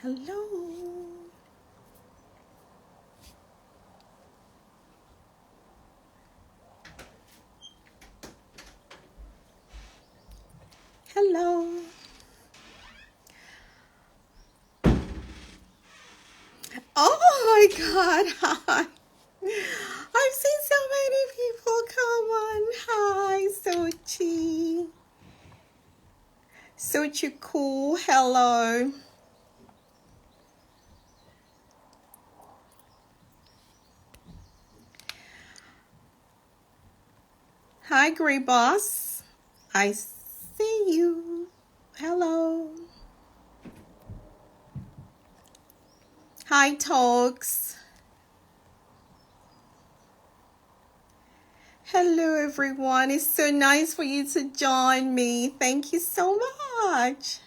Hello. Hello. Oh my God. Hi. I've seen so many people come on. Hi, Sochi. Sochi cool. Hello. Hi, Grey Boss. I see you. Hello. Hi, Talks. Hello, everyone. It's so nice for you to join me. Thank you so much.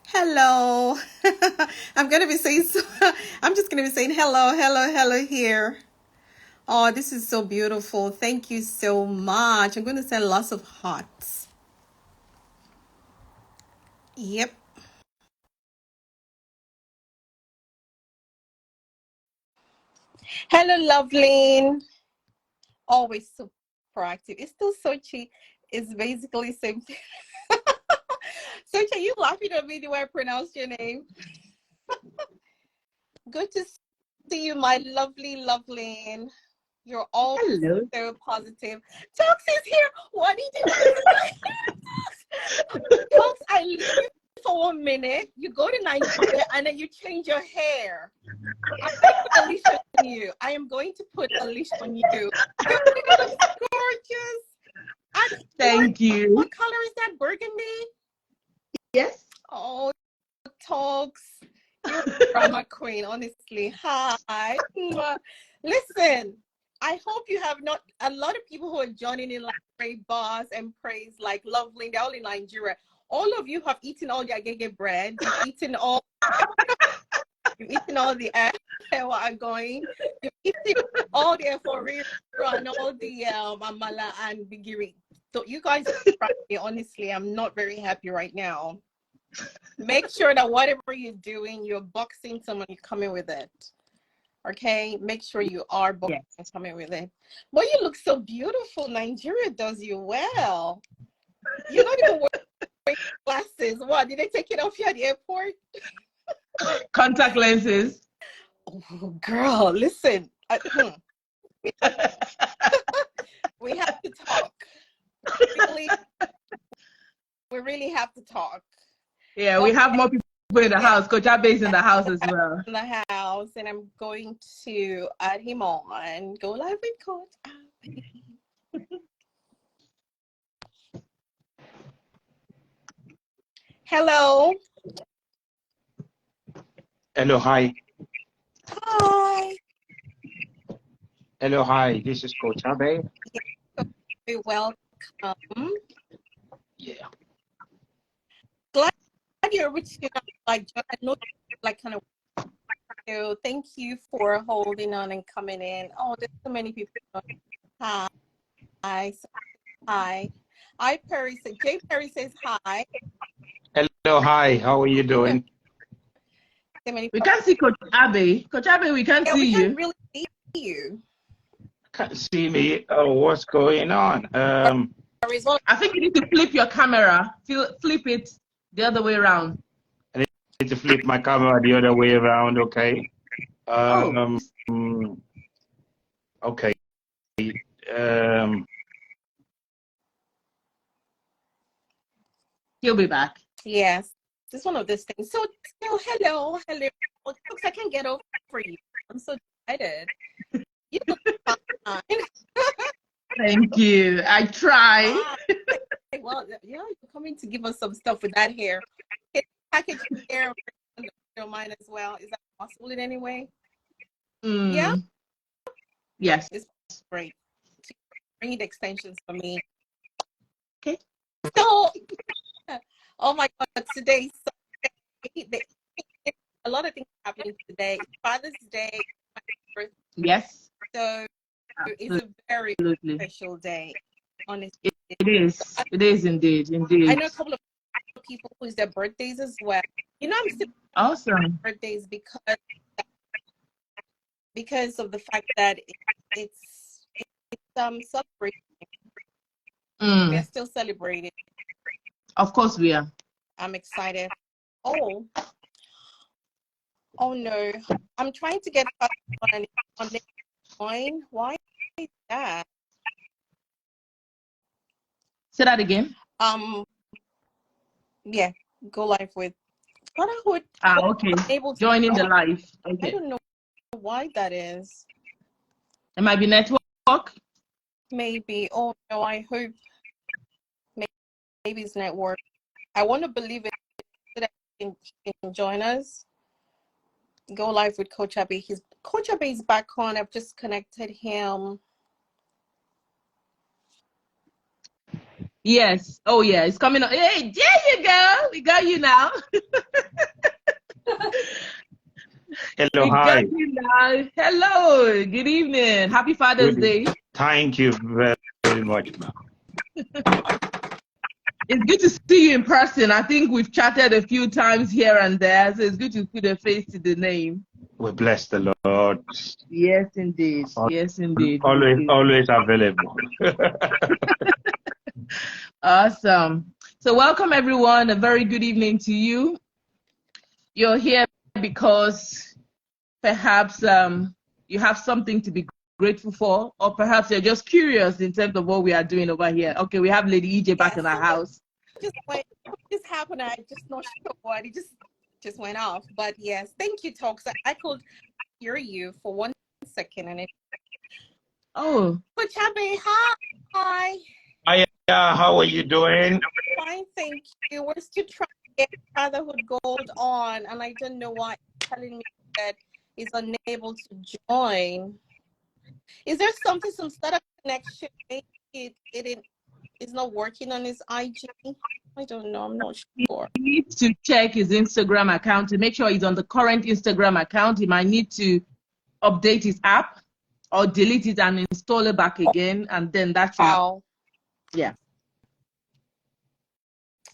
Hello. I'm gonna be saying I'm just gonna be saying hello, hello, hello here. Oh, this is so beautiful. Thank you so much. I'm gonna send lots of hearts. Yep. Hello, Loveline. Always so proactive. It's still Sochi. It's basically same thing. Sochi, are you laughing at me the way I pronounce your name? Good to see you, my lovely Loveline. You're always Hello. so positive. Tox is here. What did you Tox, I leave you for 1 minute. You go to Nigeria and then you change your hair. I'm going to put a leash on you. I am going to put a leash on you. You look gorgeous. And Thank you. what color is that? Burgundy? Yes. Oh, Tox. You're a drama queen, honestly. Hi. Listen, I hope you have not. A lot of people who are joining in, like Ray Boss and Praise, like Lovely, they're all in Nigeria. All of you have eaten all the agege bread. You've eaten all the what are going. You've eaten all the euphoria and all the amala and bigiri. So you guys, honestly, I'm not very happy right now. Make sure that whatever you're doing, you're boxing someone, you're coming with it. Okay, make sure you are boxing coming with it. But you look so beautiful. Nigeria does you well. You're not even wearing glasses. What, did they take it off you at the airport? Contact lenses. Oh, girl, listen. We have to talk. Really, we really have to talk. Yeah, we have more people in the house. Coach Abe is in the house as well. In the house, and I'm going to add him on. Go live with Coach Abe. Hello. Hello, hi. Hi. Hello, hi. This is Coach Abe. You're welcome. Yeah. Glad you're reaching out. Like, I know, like, kind of. So thank you for holding on and coming in. Oh, there's so many people. Hi. Hi. Hi, Perry. Jay Perry says hi. Hello, hi. How are you doing? We can't see Coach Abe. Coach Abe, we can't see we you. can't really see you. Can't see me. Oh, what's going on? I think you need to flip your camera. Flip it the other way around. I need to flip my camera the other way around. Okay. Oh. Okay. Um, He'll be back. Yes. It's one of those things. So, hello. Folks, I can't get over you. I'm so excited. You look fine. Thank you. I try. Well, yeah, you're coming to give us some stuff with that hair. Can you package hair on mine as well? Is that possible in any way? Yeah? Yes. It's great. Bring the extensions for me. Okay. So, oh my God, today, a lot of things happening today. Father's Day, my birthday. Yes. So it's a very Absolutely. special day. honestly. It is. It is indeed. I Indeed. know a couple of people whose their birthdays as well. You know, I'm still Awesome. birthdays because of the fact that it's celebrating. We're Mm. still celebrating. Of course we are. I'm excited. Oh, oh no. I'm trying to get on the join. Why is that? Say that again. Yeah, go live with Fatherhood. Okay. Able to Joining the join. live. I Okay. don't know why that is. It might be network. Maybe. Oh no, I hope maybe it's network. I want to believe it so that he can join us. Go live with Coach Abe. Coach Abe is back on. I've just connected him. Yes. Oh yeah, it's coming up. Hey, there you go. We got you now. Hello, We hi. got you now. Hello. Good evening. Happy Father's Day. Thank you very, very much, ma'am. It's good to see you in person. I think we've chatted a few times here and there, so it's good to put a face to the name. We bless the Lord. Yes, indeed. Yes, indeed. Always available. Awesome. So welcome everyone. A very good evening to you. You're here because perhaps you have something to be grateful for, or perhaps you're just curious in terms of what we are doing over here. Okay, we have Lady EJ back in our house. Just happened. I just not sure what. It just went off. But yes, thank you, Talks. I could hear you for 1 second, and it. Oh. Coach Abe, hi. Hi, how are you doing? Fine, thank you. We're still trying to get Fatherhood Gold on, and I don't know why it's telling me that he's unable to join. Is there some startup connection? Maybe it's not working on his IG. I don't know. I'm not sure. He needs to check his Instagram account to make sure he's on the current Instagram account. He might need to update his app or delete it and install it back again, and then that should. Wow. Yeah.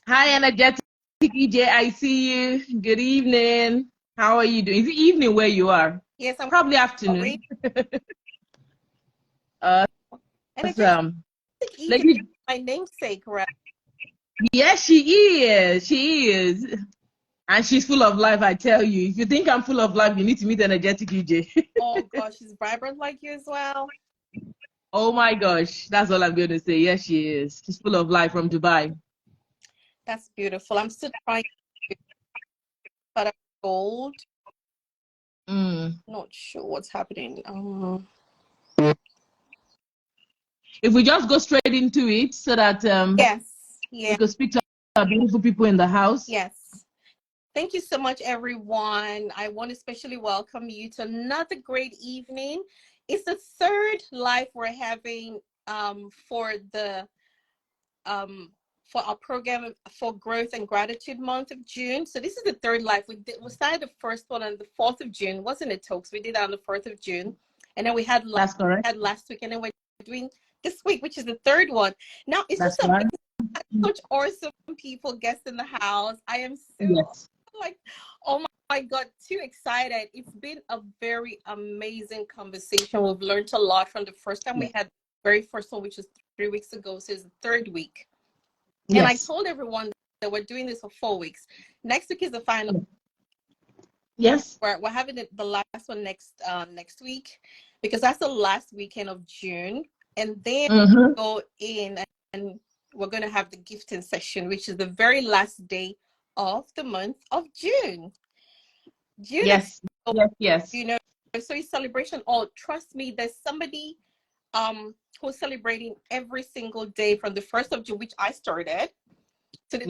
Hi, Energetic EJ. I see you. Good evening. How are you doing? Is it evening where you are? Yes, I'm probably afternoon. Awesome. Lady, my namesake, right? Yes, she is. She is. And she's full of life, I tell you. If you think I'm full of life, you need to meet Energetic EJ. Oh, gosh, she's vibrant like you as well. Oh, my gosh. That's all I'm going to say. Yes, she is. She's full of life from Dubai. That's beautiful. I'm still trying to put up gold. Not sure what's happening. If we just go straight into it so that yes, we could speak to our beautiful people in the house. Yes. Thank you so much, everyone. I want to especially welcome you to another great evening. It's the third live we're having for our program for Growth and Gratitude Month of June. So this is the third live. We started the first one on the 4th of June, wasn't it, Tokes? We did that on the 4th of June. And then we had last week, and then we're doing this week, which is the third one. Now, it's just amazing. Such awesome people, guests in the house. I am so like, oh my God, too excited. It's been a very amazing conversation. We've learned a lot from the first time we had the very first one, which was 3 weeks ago. So it's the third week. And I told everyone that we're doing this for 4 weeks. Next week is the final. Yes. We're having the last one next week, because that's the last weekend of June. And then we go in and we're going to have the gifting session, which is the very last day of the month of June. Yes. You know, so it's celebration. Oh, trust me, there's somebody who's celebrating every single day from the 1st of June, which I started, to the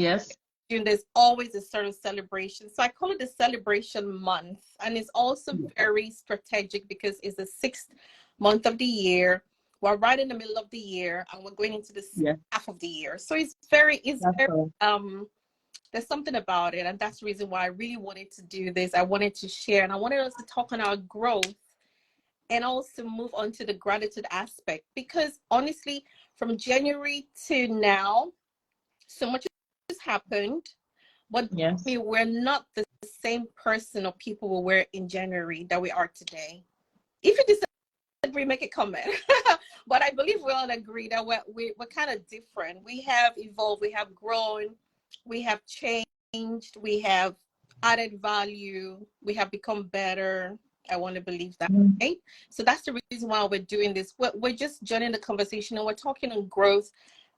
June. There's always a certain celebration. So I call it the celebration month. And it's also very strategic because it's the 6th month of the year. We're right in the middle of the year, and we're going into the half of the year. So it's very there's something about it, and that's the reason why I really wanted to do this. I wanted to share, and I wanted us to talk on our growth and also move on to the gratitude aspect, because honestly, from January to now, so much has happened, but Yes. we're not the same person or people we were in January that we are today. If you disagree, make a comment. But I believe we all agree that we're kind of different. We have evolved, we have grown, we have changed, we have added value, we have become better. I want to believe that. Right? So that's the reason why we're doing this. We're just joining the conversation, and we're talking on growth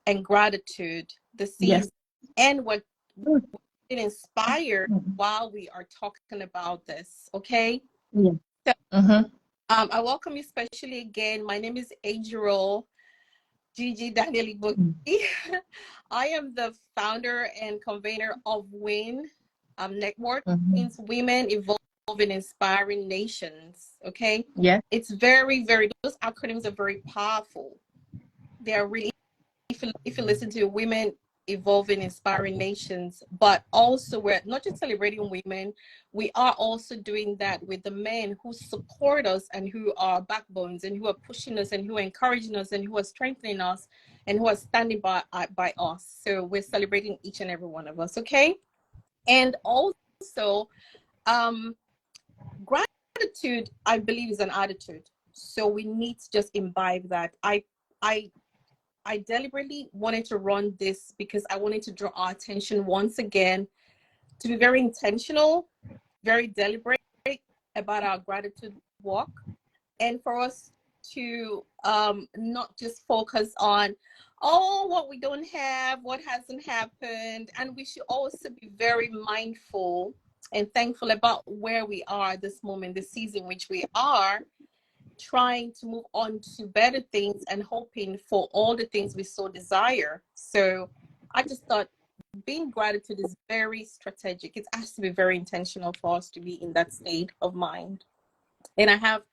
and gratitude, the season, Yes. and we're inspired while we are talking about this. Okay. Yeah. So, Mm-hmm. I welcome you especially again. My name is Adriel Gigi Daniel Igboki. I am the founder and convener of WIN Network, means Women Evolving Inspiring Nations. Okay. Yes. It's very, very, those acronyms are very powerful. They are really, if you listen to Women Evolving Inspiring Nations, but also we're not just celebrating women, we are also doing that with the men who support us and who are backbones and who are pushing us and who are encouraging us and who are strengthening us and who are standing by us. So we're celebrating each and every one of us. Okay. And also gratitude, I believe, is an attitude, so we need to just imbibe that. I deliberately wanted to run this because I wanted to draw our attention once again to be very intentional, very deliberate about our gratitude walk, and for us to not just focus on, oh, what we don't have, what hasn't happened. And we should also be very mindful and thankful about where we are this moment, the season which we are, trying to move on to better things and hoping for all the things we so desire. So I just thought being gratitude is very strategic. It has to be very intentional for us to be in that state of mind. And I have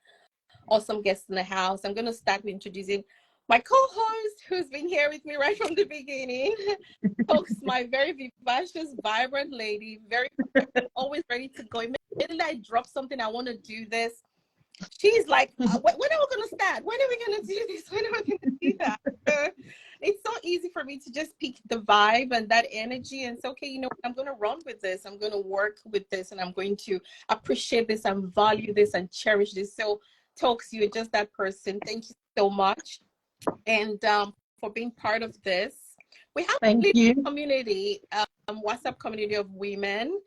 awesome guests in the house. I'm going to start with introducing my co-host, who's been here with me right from the beginning. Folks, my very vivacious, vibrant lady, very always ready to go. Immediately I drop something, I want to do this, she's like, when are we going to start? When are we going to do this? When are we going to do that? It's so easy for me to just pick the vibe and that energy and say, okay, you know, I'm going to run with this. I'm going to work with this, and I'm going to appreciate this and value this and cherish this. So, Talks, you're just that person. Thank you so much. And for being part of this. We have Thank a you. community, WhatsApp community of women.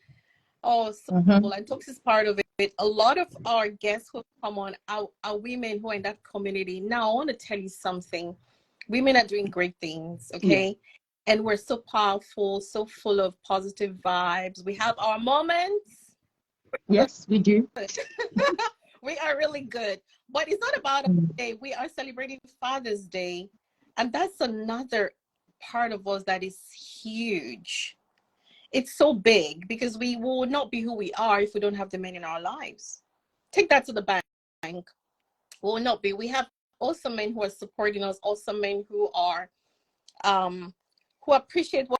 Oh, so cool. And Talks is part of it. A lot of our guests who come on are women who are in that community. Now, I want to tell you something. Women are doing great things, okay? Yeah. And we're so powerful, so full of positive vibes. We have our moments. Yes, we do. We are really good. But it's not about a day. We are celebrating Father's Day. And that's another part of us that is huge. It's so big because we will not be who we are if we don't have the men in our lives. Take that to the bank. We will not be. We have awesome men who are supporting us, awesome men who are who appreciate what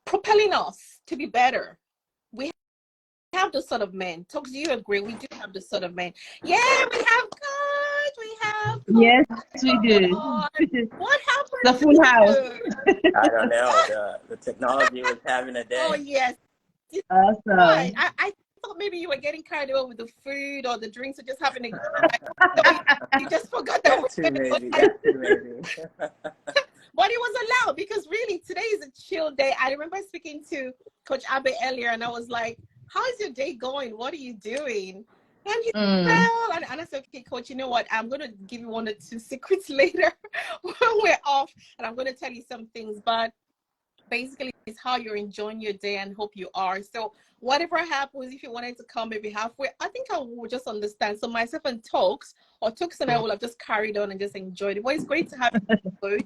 propelling us to be better. We have those sort of men. Talks, do you agree? We do have this sort of men. Yeah, we have God. We have God. Yes, we do. What happened? The full house. I don't know. The technology was having a day. Oh yes. Awesome. Right. I thought maybe you were getting carried away with the food or the drinks, or just having a so you just forgot that too maybe. That too maybe. But it was allowed because really today is a chill day. I remember speaking to Coach Abe earlier, and I was like, "How is your day going? What are you doing?" And he said, "Well," and I said, "Okay, Coach, you know what? I'm gonna give you one or two secrets later when we're off, and I'm gonna tell you some things." But basically, it's how you're enjoying your day, and hope you are. So whatever happens, if you wanted to come maybe halfway, I think I will just understand. So myself and Talks and I will have just carried on and just enjoyed it. Well, it's great to have you both.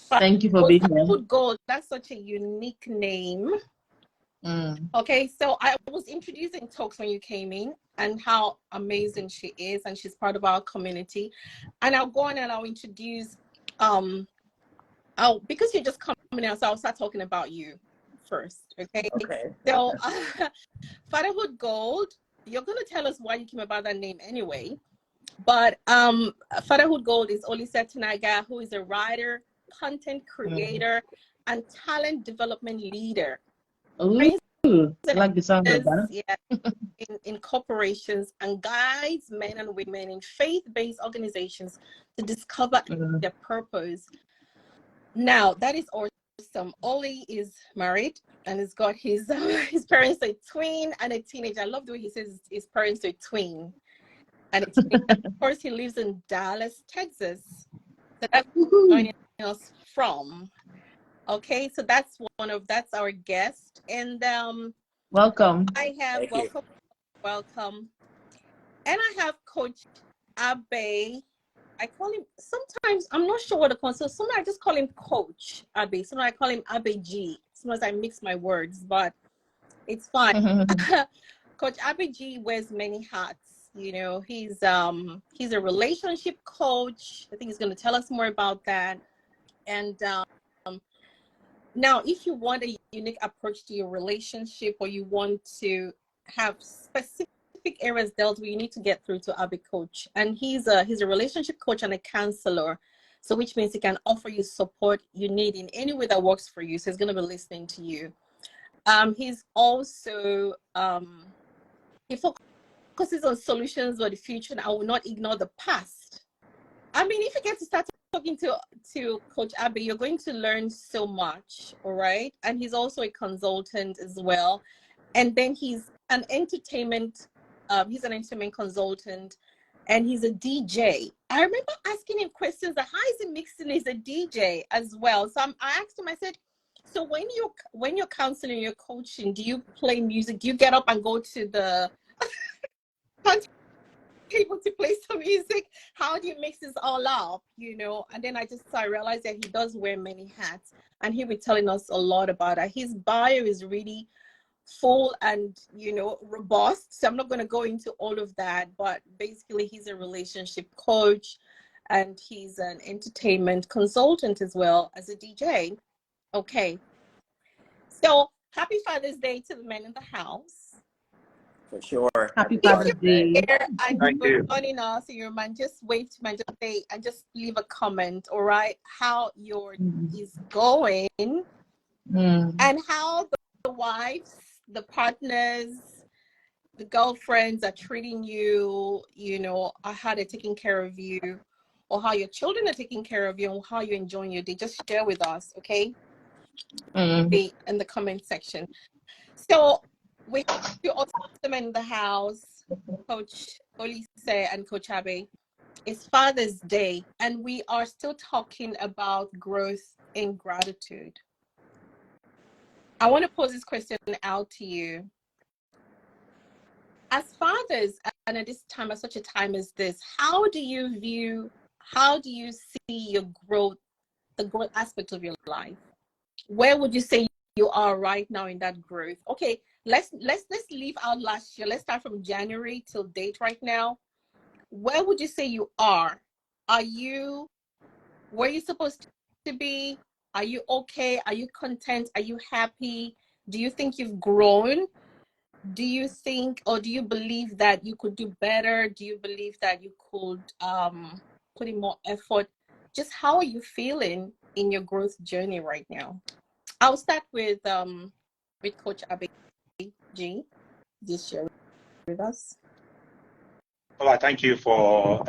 Thank you for being here. Food Gold, that's such a unique name. Okay, so I was introducing Talks when you came in and how amazing she is, and she's part of our community. And I'll go on and I'll introduce because you're just coming out, so I'll start talking about you. first, okay? Okay. So, Fatherhood Gold, you're going to tell us why you came about that name anyway. But Fatherhood Gold is Olise Tinaga, who is a writer, content creator, and talent development leader. Ooh, I like the sound of that. Yeah, in corporations, and guides men and women in faith-based organizations to discover their purpose. Now, that is awesome. Oli is married and has got his parents a twin and a teenager. I love the way he says his parents are twin. And of course, he lives in Dallas, Texas. So that's joining us from. Okay, so that's our guest. And Welcome. I have welcome. And I have Coach Abe. I call him sometimes, I'm not sure what to call him. So sometimes I just call him Coach Abe. Sometimes I call him Abe G. Sometimes I mix my words, but it's fine. Coach Abe G wears many hats. You know, he's a relationship coach. I think he's going to tell us more about that. And now, if you want a unique approach to your relationship, or you want to have specific areas dealt with, you need to get through to Abe Coach. And he's a relationship coach and a counselor. So which means he can offer you support you need in any way that works for you. So he's going to be listening to you. He's also he focuses on solutions for the future, and I will not ignore the past. I mean, if you get to start talking to Coach Abe, you're going to learn so much, all right? And he's also a consultant as well. And then he's an entertainment consultant, and he's a DJ. I remember asking him questions like, how is he mixing as a DJ as well? So I asked him, I said, so when you're counseling, you're coaching, do you play music? Do you get up and go to the people to play some music? How do you mix this all up, you know? And then I realized that he does wear many hats, and he'll be telling us a lot about it. His bio is really full and, you know, robust, so I'm not going to go into all of that, but basically he's a relationship coach, and he's an entertainment consultant as well as a DJ. Okay, so happy Father's Day to the men in the house. For sure. Happy Father's Day. And you're joining us, your man, just wave to me and just leave a comment, all right? How your is going, and how the wives, the partners, the girlfriends are treating you, you know, or how they're taking care of you, or how your children are taking care of you, and how you're enjoying your day. Just share with us, okay? Be in the comment section. So we have you awesome in the house, Coach Olise and Coach Abe. It's Father's Day, and we are still talking about growth in gratitude. I want to pose this question out to you. As fathers, and at this time, at such a time as this, how do you see your growth, the growth aspect of your life? Where would you say you are right now in that growth? Okay, let's leave out last year. Let's start from January till date right now. Where would you say you are? Are you where you're supposed to be? Are you okay? Are you content? Are you happy? Do you think you've grown? Do you think, or do you believe that you could do better? Do you believe that you could put in more effort? Just how are you feeling in your growth journey right now? I'll start with Coach Abe G this year with us. Well, thank you for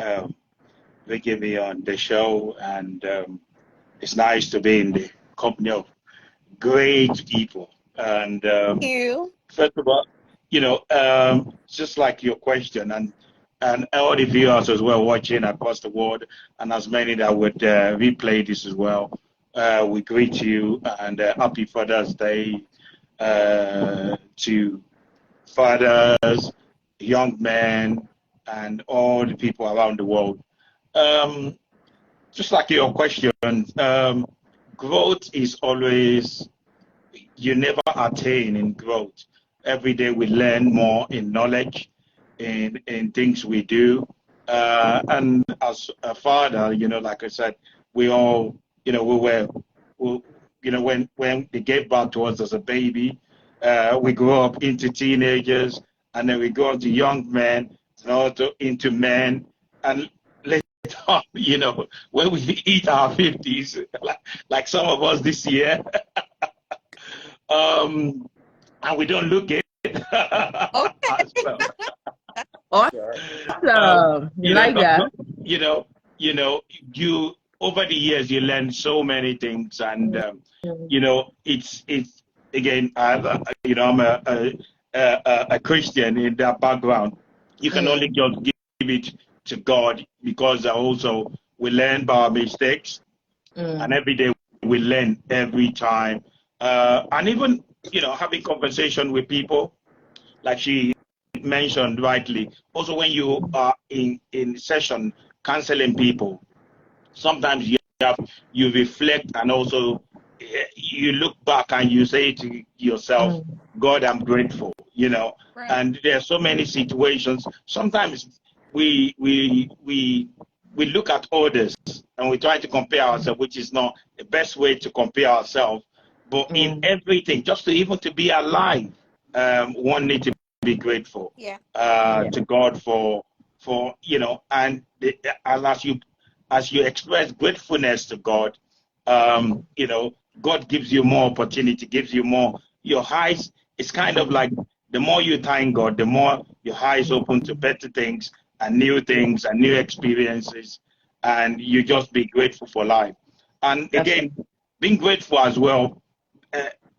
bringing me on the show, and it's nice to be in the company of great people. And Thank you. first of all, you know, just like your question, and all the viewers as well watching across the world, and as many that would replay this as well, we greet you, and happy Father's Day to fathers, young men, and all the people around the world. Just like your question, growth is always, you never attain in growth. Every day we learn more in knowledge, in things we do. And as a father, you know, like I said, we all, you know, you know, when they gave birth to us as a baby, we grew up into teenagers, and then we go into young men, and also into men, and later on, you know, when we hit our 50s, like some of us this year, and we don't look it as well. Awesome. You like that? You over the years you learn so many things, and you know, it's again, I'm a Christian in that background. You can only just give it to God, because also we learn by our mistakes, and every day we learn every time, and even, you know, having conversation with people, like she mentioned rightly. Also, when you are in session counseling people, sometimes you reflect, and also you look back and you say to yourself, God, I'm grateful, you know. Right. And there are so many situations. Sometimes we look at others and we try to compare ourselves, which is not the best way to compare ourselves. But in everything, just to be alive, one needs to be grateful to God for you know, and as you express gratefulness to God, you know, God gives you more opportunity, gives you more. Your eyes, it's kind of like the more you thank God, the more your eyes open to better things and new experiences, and you just be grateful for life. And again, being grateful as well,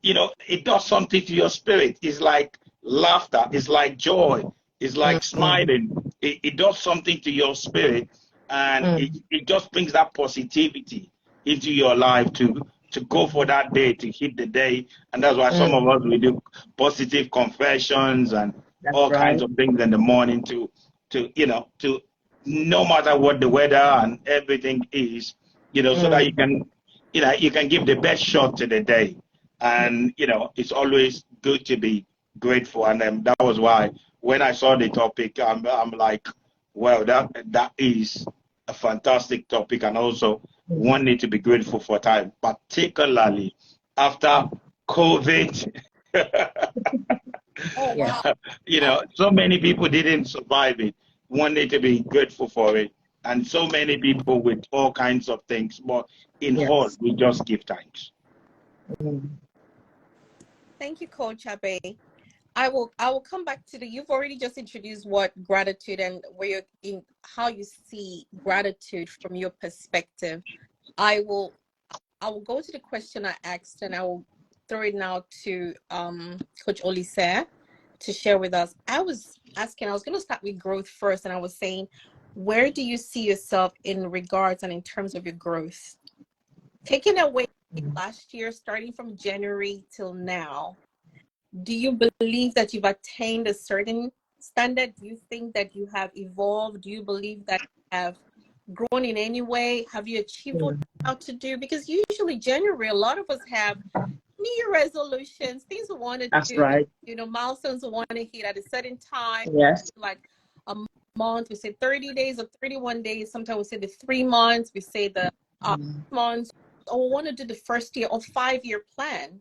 you know, it does something to your spirit. It's like laughter, it's like joy, it's like smiling. It does something to your spirit, and it just brings that positivity into your life to go for that day, to hit the day. And that's why some of us, we do positive confessions and all kinds of things in the morning to you know, to no matter what the weather and everything is, you know, so that you can, you know, you can give the best shot to the day. And, you know, it's always good to be grateful. And that was why when I saw the topic, I'm like, well, that is a fantastic topic. And also one need to be grateful for time, particularly after COVID. Oh, wow. You know, so many people didn't survive it. One need to be grateful for it. And so many people with all kinds of things. But in all, we just give thanks. Thank you, Coach Abe. I will come back to you've already just introduced what gratitude and where you're in, how you see gratitude from your perspective. I will go to the question I asked, and I will throw it now to Coach Olise to share with us. I was going to start with growth first, and I was saying, where do you see yourself in regards and in terms of your growth? Taking away last year, starting from January till now, do you believe that you've attained a certain standard? Do you think that you have evolved? Do you believe that you have grown in any way? Have you achieved what you're out to do? Because usually January, a lot of us have New Year resolutions, things we want to do. That's right. You know, milestones we want to hit at a certain time. Yes. Like a month, we say 30 days or 31 days. Sometimes we say the 3 months, we say the months. Or we want to do the first year or 5-year plan.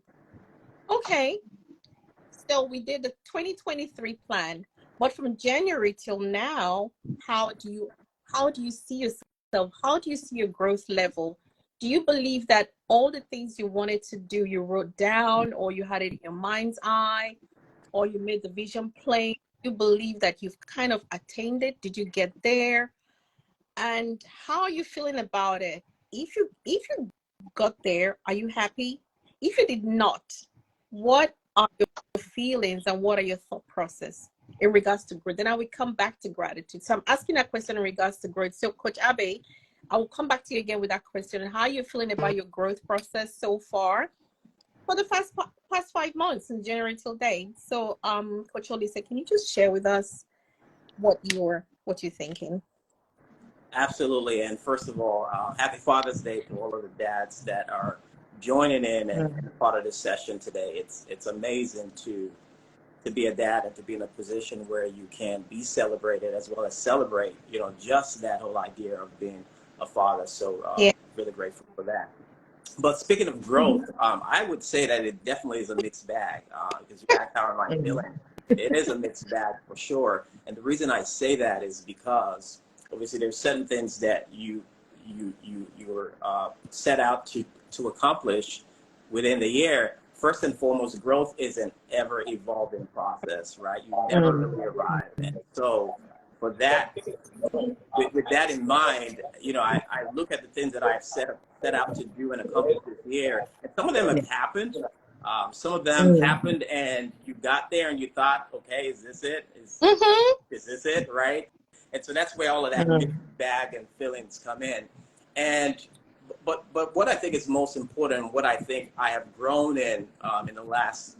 Okay. So we did the 2023 plan, but from January till now, how do you see yourself? How do you see your growth level? Do you believe that all the things you wanted to do, you wrote down, or you had it in your mind's eye, or you made the vision plain? Do you believe that you've kind of attained it? Did you get there? And how are you feeling about it? If you got there, are you happy? If you did not, what are your feelings and what are your thought process in regards to growth? Then I will come back to gratitude. So I'm asking that question in regards to growth. So Coach Abe, I will come back to you again with that question. How are you feeling about your growth process so far for the past 5 months, in January till date? So Coach Olise, can you just share with us what you're thinking? Absolutely. And first of all, happy Father's Day to all of the dads that are joining in and part of this session today. It's amazing to be a dad and to be in a position where you can be celebrated as well as celebrate, you know, just that whole idea of being a father. So really grateful for that. But speaking of growth, I would say that it definitely is a mixed bag, because you asked how am I feeling. It is a mixed bag for sure. And the reason I say that is because obviously there's certain things that you were set out to accomplish within the year. First and foremost, growth is an ever evolving process, right? You never really arrive. And so for that, with that in mind, I look at the things that I've set out to do and accomplish this year, and some of them have happened. Some of them happened, and you got there, and you thought, okay, is this it? Is this it, right? And so that's where all of that mixed bag and feelings come in. And but what I think is most important, what I think I have grown in the last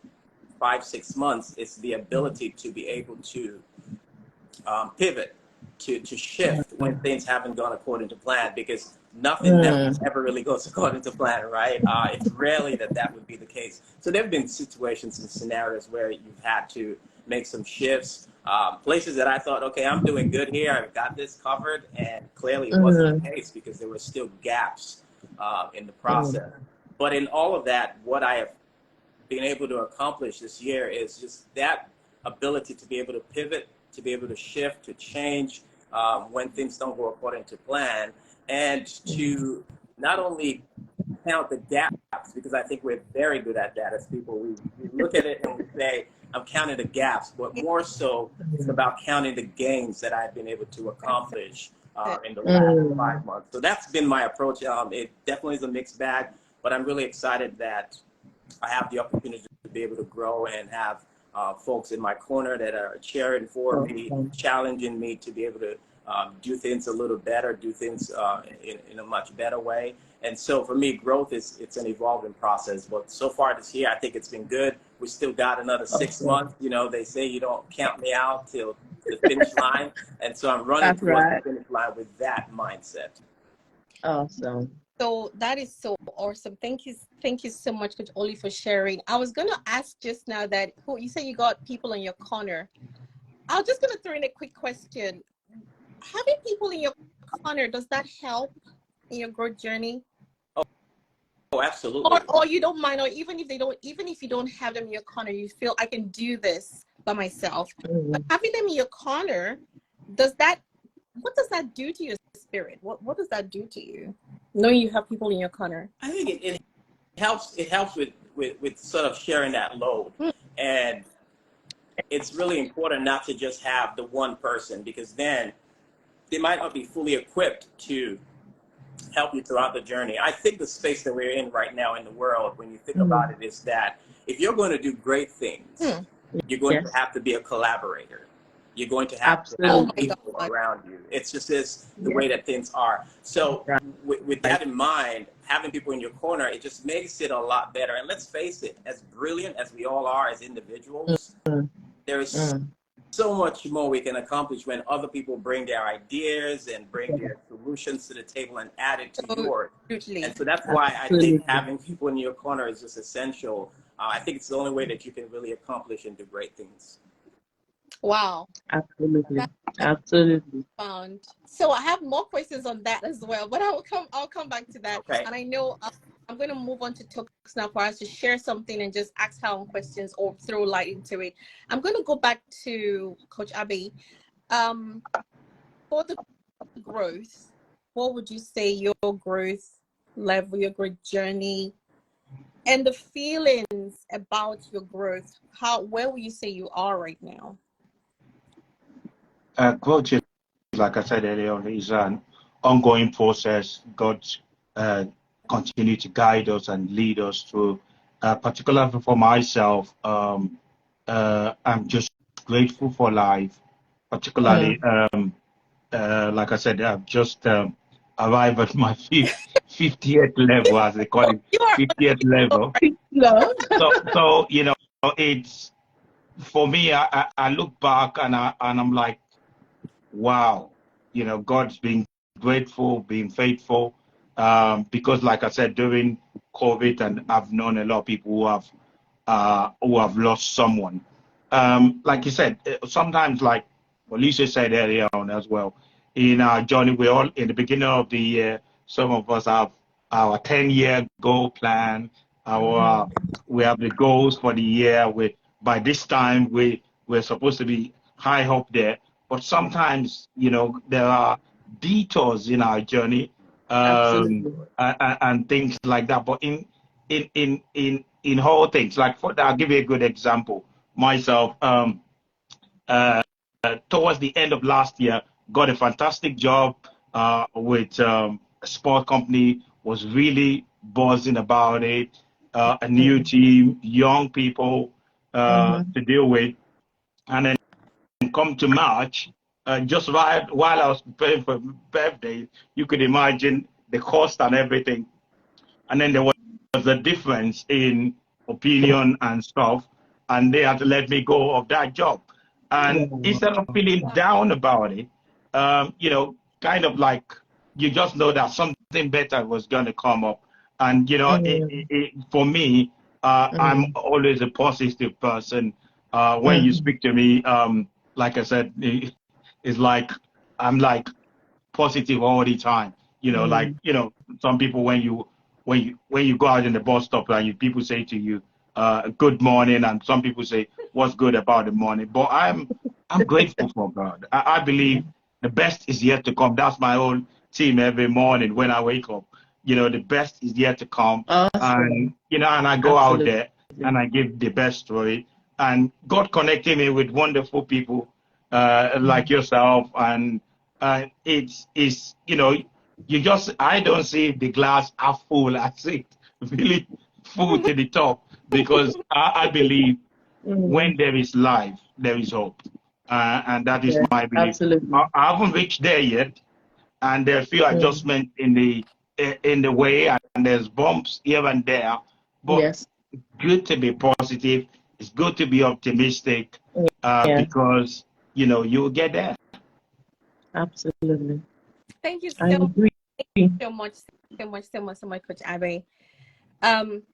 5-6 months, is the ability to be able to pivot, to shift when things haven't gone according to plan, because nothing ever really goes according to plan, right? It's rarely that would be the case. So there have been situations and scenarios where you've had to make some shifts, places that I thought, okay, I'm doing good here, I've got this covered, and clearly it wasn't the case because there were still gaps in the process. But in all of that, what I have been able to accomplish this year is just that ability to be able to pivot, to be able to shift, to change when things don't go according to plan, and to not only count the gaps, because I think we're very good at that as people. We look at it and we say, I'm counting the gaps, but more so it's about counting the gains that I've been able to accomplish in the last 5 months. So that's been my approach. It definitely is a mixed bag, but I'm really excited that I have the opportunity to be able to grow and have folks in my corner that are cheering for me, challenging me to be able to do things a little better, do things in a much better way. And so for me, growth it's an evolving process. But so far this year, I think it's been good. We still got another 6 months. They say you don't count me out till the finish line. And so I'm running towards the finish line with that mindset. Awesome. So that is so awesome. Thank you so much, Coach Oli, for sharing. I was going to ask just now that you say you got people in your corner. I was just going to throw in a quick question. Having people in your corner, does that help in your growth journey? Oh, absolutely. Or you don't mind, or even if you don't have them in your corner, you feel I can do this by myself. But having them in your corner, what does that do to your spirit? What does that do to you, knowing you have people in your corner? I think it helps. It helps with sort of sharing that load, and it's really important not to just have the one person, because then they might not be fully equipped to help you throughout the journey. I think the space that we're in right now in the world, when you think about it, is that if you're going to do great things, you're going to have to be a collaborator. You're going to have to have people around you. It's just the way that things are. So with that in mind, having people in your corner, it just makes it a lot better. And let's face it, as brilliant as we all are as individuals, there is so much more we can accomplish when other people bring their ideas and bring their solutions to the table and add it to yours. And so that's why I think having people in your corner is just essential. I think it's the only way that you can really accomplish and do great things. Wow. Absolutely. Absolutely. So I have more questions on that as well, but I'll come back to that. Okay. And I know I'm going to move on to topics now for us to share something and just ask her own questions or throw light into it. I'm going to go back to Coach Abbey. For the growth, what would you say your growth level, your growth journey, and the feelings about your growth? Where would you say you are right now? Growth, like I said earlier on, is an ongoing process. God continue to guide us and lead us through. Particularly for myself, I'm just grateful for life. Particularly, like I said, I've just arrived at my 50th level, as they call it, 50th level. So it's, for me, I look back and I'm like, wow, God's been grateful, being faithful, because, like I said, during COVID, and I've known a lot of people who have lost someone. Like you said, sometimes, like Lisa said earlier on as well, in our journey, we're all in the beginning of the year. Some of us have our 10-year goal plan. We have the goals for the year. By this time we're supposed to be high up there, but sometimes there are detours in our journey, and things like that. But in whole things, like I'll give you a good example. Myself, towards the end of last year, got a fantastic job with a sport company. Was really buzzing about it. A new team, young people to deal with, and then come to March, just right while I was preparing for birthday, you could imagine the cost and everything, and then there was a difference in opinion and stuff, and they had to let me go of that job. And instead of feeling down about it, kind of like you just know that something better was going to come up. And, for me, I'm always a positive person. When you speak to me, like I said, it's like I'm like positive all the time. Some people when you go out in the bus stop and people say to you, good morning, and some people say, what's good about the morning? But I'm grateful for God. I believe the best is yet to come. That's my whole team every morning when I wake up. The best is yet to come. And and I go out there and I give the best to it. And God connected me with wonderful people like yourself, and it's I don't see the glass half full. I see it really full to the top, because I believe when there is life, there is hope, and that is my belief. Absolutely. I haven't reached there yet, and there are a few adjustments in the way, and there's bumps here and there, but it's good to be positive. It's good to be optimistic, because you'll get there. Absolutely. Thank you I agree. so much, Coach Abbey.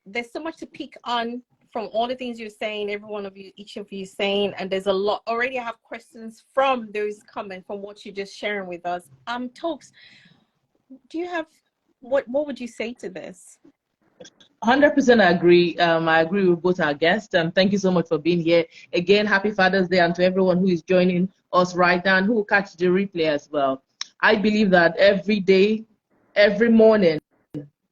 There's so much to pick on from all the things you're saying, each of you saying, and there's a lot. Already I have questions from those coming from what you're just sharing with us. Tokes, do you have, what would you say to this? 100% I agree. I agree with both our guests. Thank you so much for being here. Again, happy Father's Day, and to everyone who is joining us right now and who will catch the replay as well. I believe that every day, every morning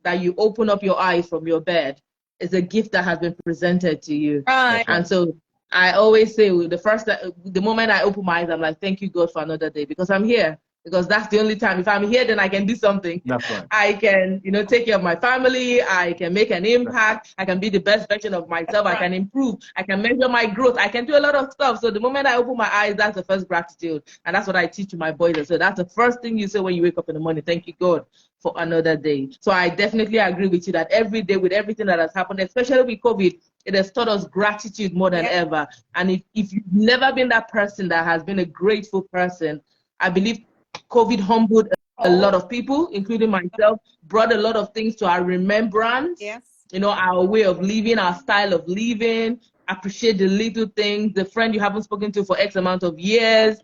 that you open up your eyes from your bed is a gift that has been presented to you. Right. And so I always say the moment I open my eyes, I'm like, thank you, God, for another day, because I'm here. Because that's the only time. If I'm here, then I can do something. That's right. I can, take care of my family. I can make an impact. I can be the best version of myself. I can improve. I can measure my growth. I can do a lot of stuff. So the moment I open my eyes, that's the first gratitude. And that's what I teach to my boys. So that's the first thing you say when you wake up in the morning. Thank you, God, for another day. So I definitely agree with you that every day, with everything that has happened, especially with COVID, it has taught us gratitude more than ever. And if you've never been that person that has been a grateful person, I believe COVID humbled a lot of people, including myself, brought a lot of things to our remembrance. Yes. Our way of living, our style of living, appreciate the little things, the friend you haven't spoken to for X amount of years,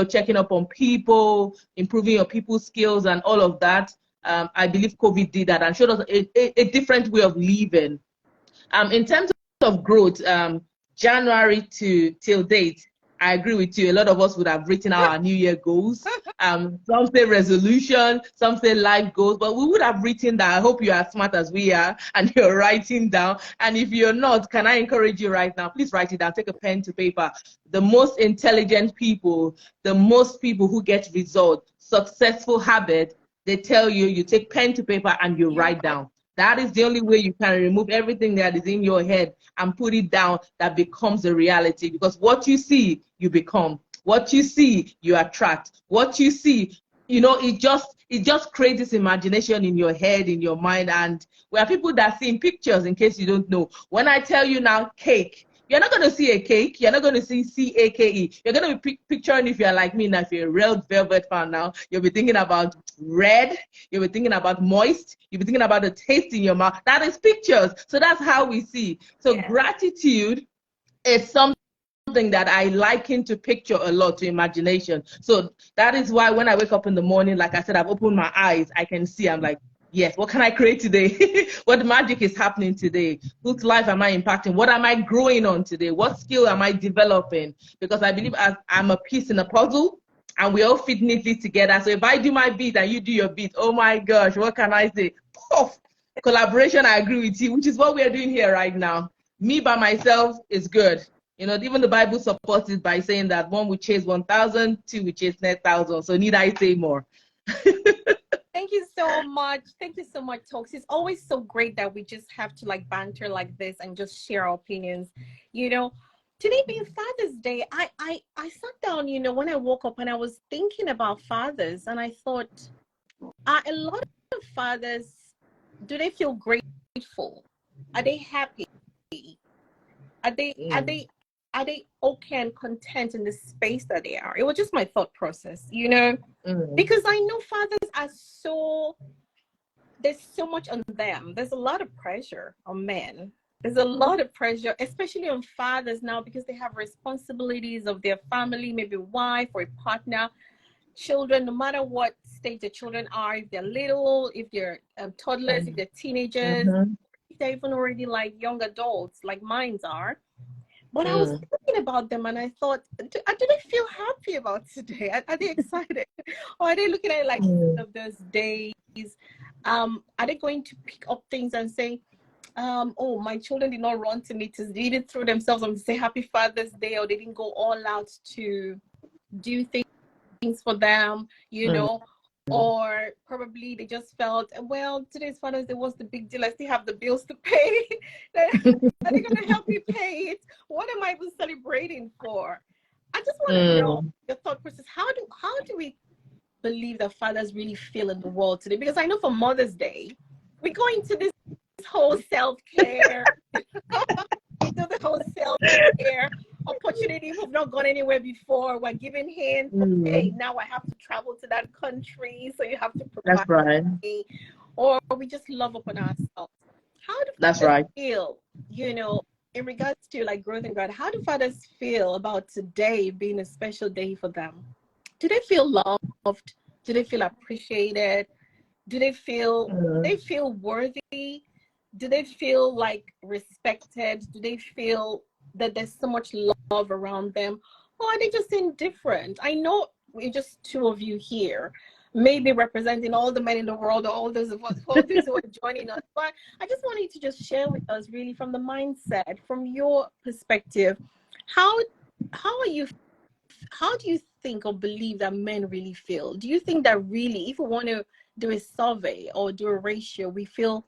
checking up on people, improving your people skills and all of that. I believe COVID did that and showed us a different way of living. In terms of growth, January till date, I agree with you. A lot of us would have written out our New Year goals. Some say resolution, some say life goals, but we would have written that. I hope you are as smart as we are and you're writing down. And if you're not, can I encourage you right now? Please write it down. Take a pen to paper. The most intelligent people, the most people who get results, successful habits, they tell you, you take pen to paper and you write down. That is the only way you can remove everything that is in your head and put it down that becomes a reality. Because what you see, you become. What you see, you attract. What you see, it just creates this imagination in your head, in your mind. And we are people that see in pictures, in case you don't know. When I tell you now cake, you're not going to see a cake. You're not going to see C-A-K-E. You're going to be picturing, if you're like me now, if you're a Red Velvet fan now, you'll be thinking about red. You'll be thinking about moist. You'll be thinking about the taste in your mouth. That is pictures. So that's how we see. So gratitude is something that I liken to picture a lot, to imagination. So that is why when I wake up in the morning, like I said, I've opened my eyes, I can see, I'm like, Yes, what can I create today? What magic is happening today? Whose life am I impacting? What am I growing on today? What skill am I developing? Because I believe I'm a piece in a puzzle and we all fit neatly together. So if I do my bit and you do your bit, oh my gosh, what can I say? Poof! Collaboration, I agree with you, which is what we are doing here right now. Me by myself is good. You know, even the Bible supports it by saying that one will chase 1,000, two will chase 9,000. So need I say more? Thank you so much. Thank you so much, Talks. It's always so great that we just have to like banter like this and just share our opinions. You know, today being Father's Day, I sat down, you know, when I woke up and I was thinking about fathers, and I thought, a lot of fathers, do they feel grateful? Are they happy? Are they okay and content in the space that they are? It was just my thought process, you know, because I know fathers are there's so much on them. There's a lot of pressure on men. There's a lot of pressure, especially on fathers now, because they have responsibilities of their family, maybe wife or a partner, children, no matter what stage the children are, if they're little, if they're toddlers, if they're teenagers, if they're even already like young adults, like mine are. But I was thinking about them and I thought, do they feel happy about today? Are they excited? Or are they looking at it like of those days? Are they going to pick up things and say, oh, my children did not run to me, they didn't throw themselves on to say Happy Father's Day, or they didn't go all out to do things for them, you know? Or probably they just felt, well, today's Father's Day, what's the big deal? I still have the bills to pay. Are they going to help me pay it? What am I even celebrating for? I just want to know your thought process. How do we believe that fathers really feel in the world today? Because I know for Mother's Day, we go into this whole self-care, the whole self-care opportunity. We've not gone anywhere before. We're giving hints. Okay, now I have to travel to that country, so you have to provide. That's right. Me. Or we just love upon ourselves. How do That's fathers right. feel, you know, in regards to like growth and God? How do fathers feel about today being a special day for them? Do they feel loved? Do they feel appreciated? Do they feel worthy? Do they feel like respected? Do they feel that there's so much love around them? Or are they just indifferent? I know we're just two of you here, maybe representing all the men in the world, or all those of us who are joining us. But I just want you to just share with us really from the mindset, from your perspective, how do you think or believe that men really feel? Do you think that really, if we want to do a survey or do a ratio, we feel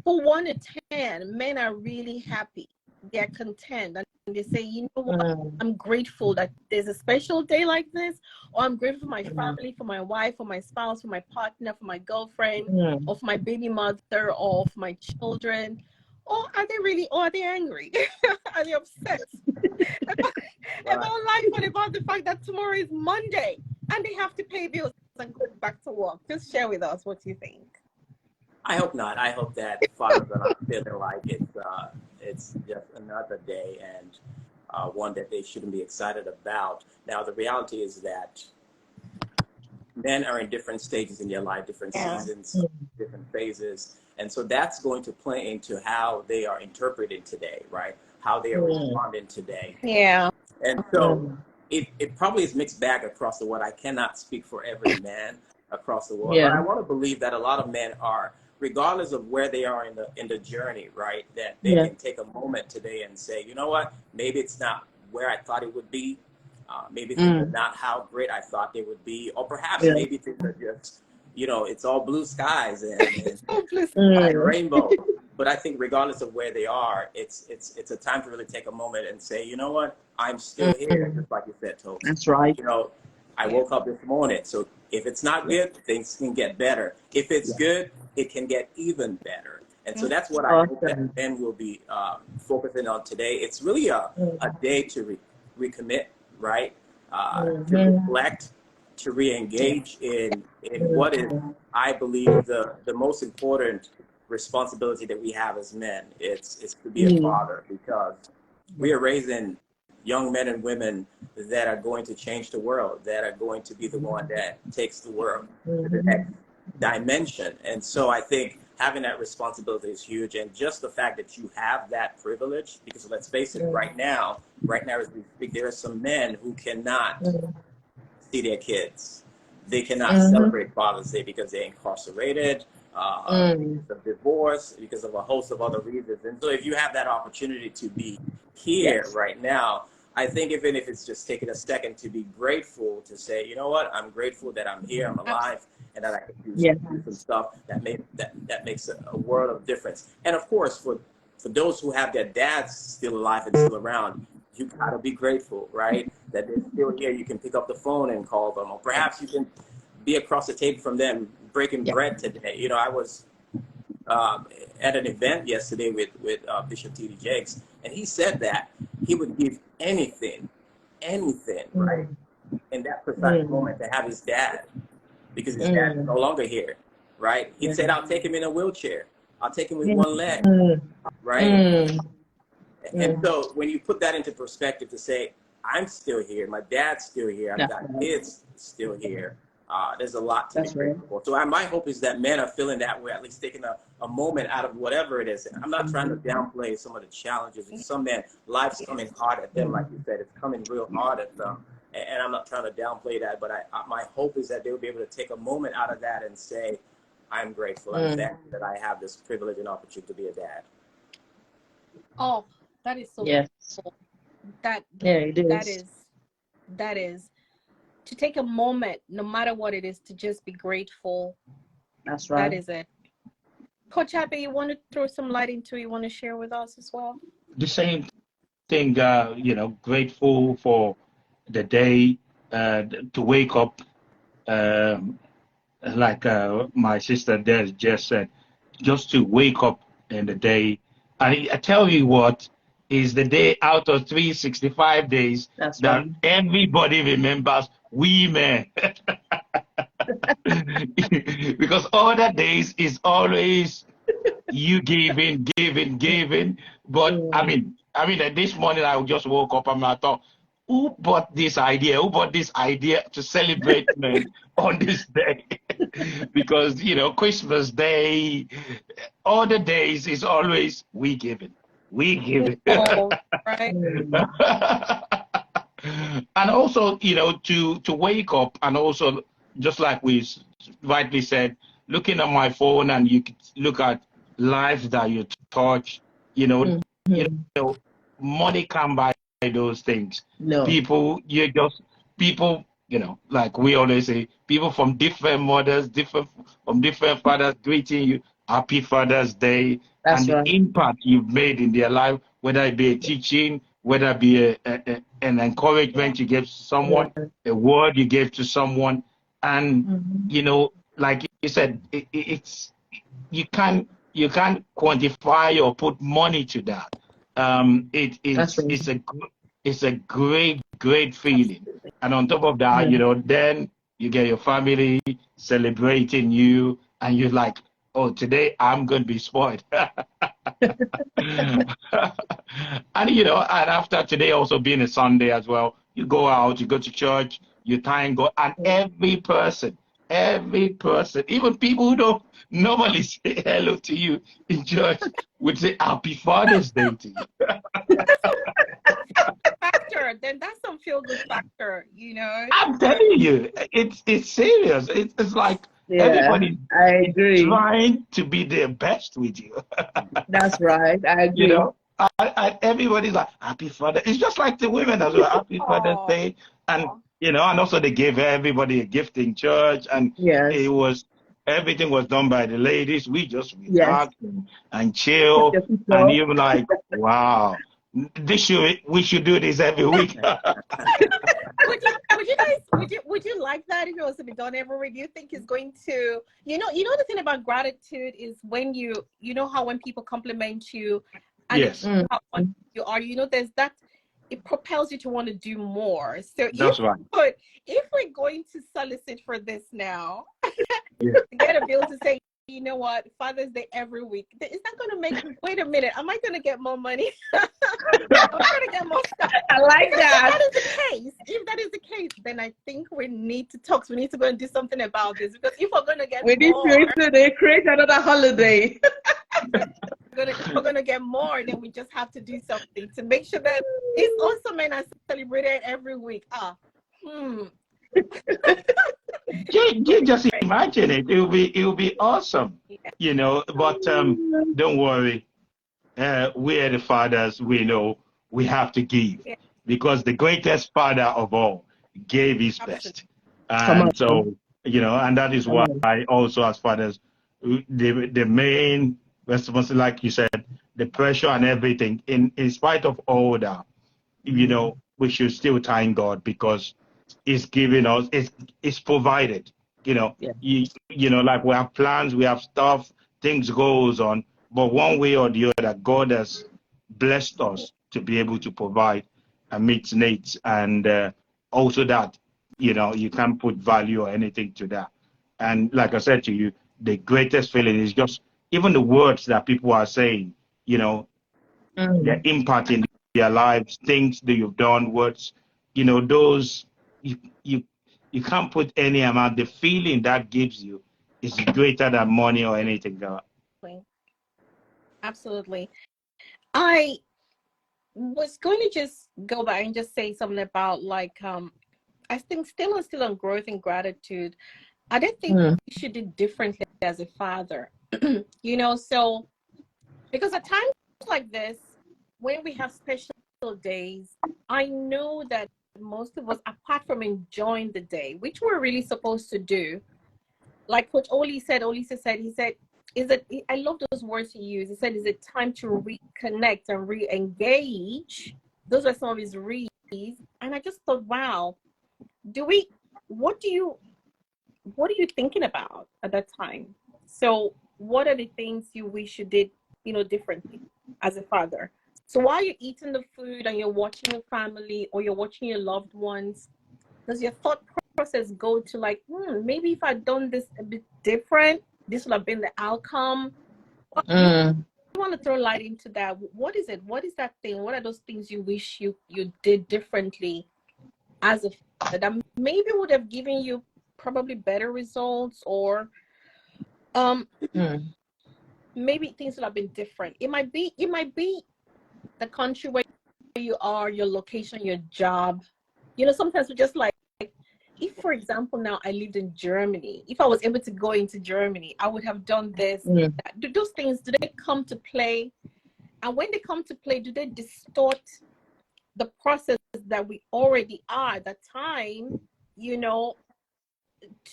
for 1 to 10, men are really happy, they're content, and they say, you know what, I'm grateful that there's a special day like this, or I'm grateful for my family, for my wife, for my spouse, for my partner, for my girlfriend, or for my baby mother, or for my children? Or are they really, or are they angry? Are they upset about life, and about the fact that tomorrow is Monday and they have to pay bills and go back to work? Just share with us what you think. I hope not. I hope that fathers are not feeling like it's just another day and one that they shouldn't be excited about. Now, the reality is that men are in different stages in their life, different seasons, different phases. And so that's going to play into how they are interpreting today, right? How they are responding today. Yeah. And so it probably is mixed bag across the world. I cannot speak for every man across the world, but I want to believe that a lot of men are, regardless of where they are in the journey, right, that they can take a moment today and say, you know what, maybe it's not where I thought it would be. Maybe things are not how great I thought they would be. Or perhaps maybe things are just, you know, it's all blue skies and rainbow. But I think regardless of where they are, it's a time to really take a moment and say, you know what, I'm still here, just like you said, Toby. That's right. You know, I woke up this morning. So if it's not good, things can get better. If it's good, it can get even better. And so that's what I hope that men will be focusing on today. It's really a day to recommit, right? To reflect, to re-engage in what is, I believe, the most important responsibility that we have as men. It's to be a father, because we are raising young men and women that are going to change the world, that are going to be the one that takes the world to the next dimension. And so I think having that responsibility is huge. And just the fact that you have that privilege, because let's face it, right now as we speak, there are some men who cannot see their kids. They cannot celebrate Father's Day because they're incarcerated, because of divorce, because of a host of other reasons. And so if you have that opportunity to be here right now, I think even if it's just taking a second to be grateful, to say, you know what, I'm grateful that I'm here, I'm alive, and that I can do some stuff that makes a world of difference. And of course, for those who have their dads still alive and still around, you gotta be grateful, right? That they're still here. You can pick up the phone and call them, or perhaps you can be across the table from them, breaking bread today. You know, I was at an event yesterday with Bishop T.D. Jakes, and he said that he would give anything, right, in that precise moment to have his dad, because his dad is no longer here, right? He said, I'll take him in a wheelchair. I'll take him with one leg, right? And so when you put that into perspective to say, I'm still here, my dad's still here, I've got kids still here, there's a lot to be grateful for. So my hope is that men are feeling that way, at least taking a moment out of whatever it is. And I'm not trying to downplay some of the challenges. And some men, life's coming hard at them, like you said, it's coming real hard at them. And I'm not trying to downplay that, but my hope is that they'll be able to take a moment out of that and say, I'm grateful. I'm thankful that I have this privilege and opportunity to be a dad. Oh, that is so beautiful. That is to take a moment, no matter what it is, to just be grateful. That's right. That is it. Coach Happy, you want to throw some light into it? You want to share with us as well? The same thing, grateful for the day, to wake up, like my sister Des just said, just to wake up in the day. I tell you what, is the day out of 365 days that everybody remembers we men. Because other days is always you giving. But I mean, this morning I just woke up and I thought, who bought this idea? Who bought this idea to celebrate men on this day? Because, Christmas Day, all the days is always we giving. Oh, right. And also, to wake up, and also, just like we rightly said, looking at my phone and you look at lives that you touch, money can't buy those things. No. People, like we always say, people from different mothers, from different fathers greeting you, Happy Father's Day. That's and the impact you've made in their life, whether it be a teaching, whether it be an encouragement you gave to someone, a word you gave to someone. And, like you said, it's you can't quantify or put money to that. It's a great feeling. And on top of that, then you get your family celebrating you, and you're like, oh, today I'm going to be spoiled. And, and after today also being a Sunday as well, you go out, you go to church, you thank God, and every person, even people who don't normally say hello to you in church would say Happy Father's Day to you. Factor, then that's some feel-good factor, I'm telling you, it's serious. It's like, everybody trying to be their best with you. That's right. I agree. Everybody's like, Happy Father. It's just like the women as well. Happy Father's Day. And, and also they gave everybody a gift in church. And everything was done by the ladies. We just relax and chill. And even like, wow. We should do this every week. Would you like that if it was to be done every week? Do you think it's going to, the thing about gratitude is when how when people compliment you and how you are, there's that, it propels you to want to do more. So if we're going to solicit for this now, get a bill to say, you know what, Father's Day every week, is that going to make, wait a minute, am I going to get more money? I'm going to get more stuff. I like that. If that is the case, then I think we need to talk. We need to go and do something about this, because if we're going to get We need more, to create another holiday. we're gonna get more, then we just have to do something to make sure that it's also men are celebrated every week. You just imagine it. It'll be awesome, Yeah. you know. But don't worry. We are the fathers. We know we have to give, Yeah. because the greatest father of all gave his best. Come on. And so, you know, and that is why also as fathers, the main responsibility, like you said, the pressure and everything, in spite of all that, you know, we should still thank God, because He's giving us, it's provided. You know, Yeah. you know, like we have plans, we have stuff, things goes on, but one way or the other, God has blessed us to be able to provide and meet needs, and also that, you know, you can't put value or anything to that. And like I said to you, the greatest feeling is just even the words that people are saying, you know, their impact in their lives, things that you've done, words, you know, those you can't put any amount. The feeling that gives you is greater than money or anything. Absolutely. I was going to just go back and just say something about, like, I think still on growth and gratitude. I don't think you should do differently as a father. You know, so because at times like this, when we have special days, I know that most of us, apart from enjoying the day, which we're really supposed to do, like Coach Olisa said, he said, I love those words he used. He said, is it time to reconnect and re-engage? Those were some of his reads. And I just thought, wow, what are you thinking about at that time? So what are the things you wish you did, you know, differently as a father? So while you're eating the food and you're watching your family or you're watching your loved ones, does your thought process go to, like, maybe if I'd done this a bit different, this would have been the outcome? You want to throw light into that. What is it? What is that thing? What are those things you wish you did differently as a father that maybe would have given you probably better results, or maybe things would have been different? It might be the country where you are, your location, your job. You know, sometimes we just like, if, for example, now I lived in Germany, if I was able to go into Germany, I would have done this. Do those things, do they come to play? And when they come to play, do they distort the process that we already are at that time, you know,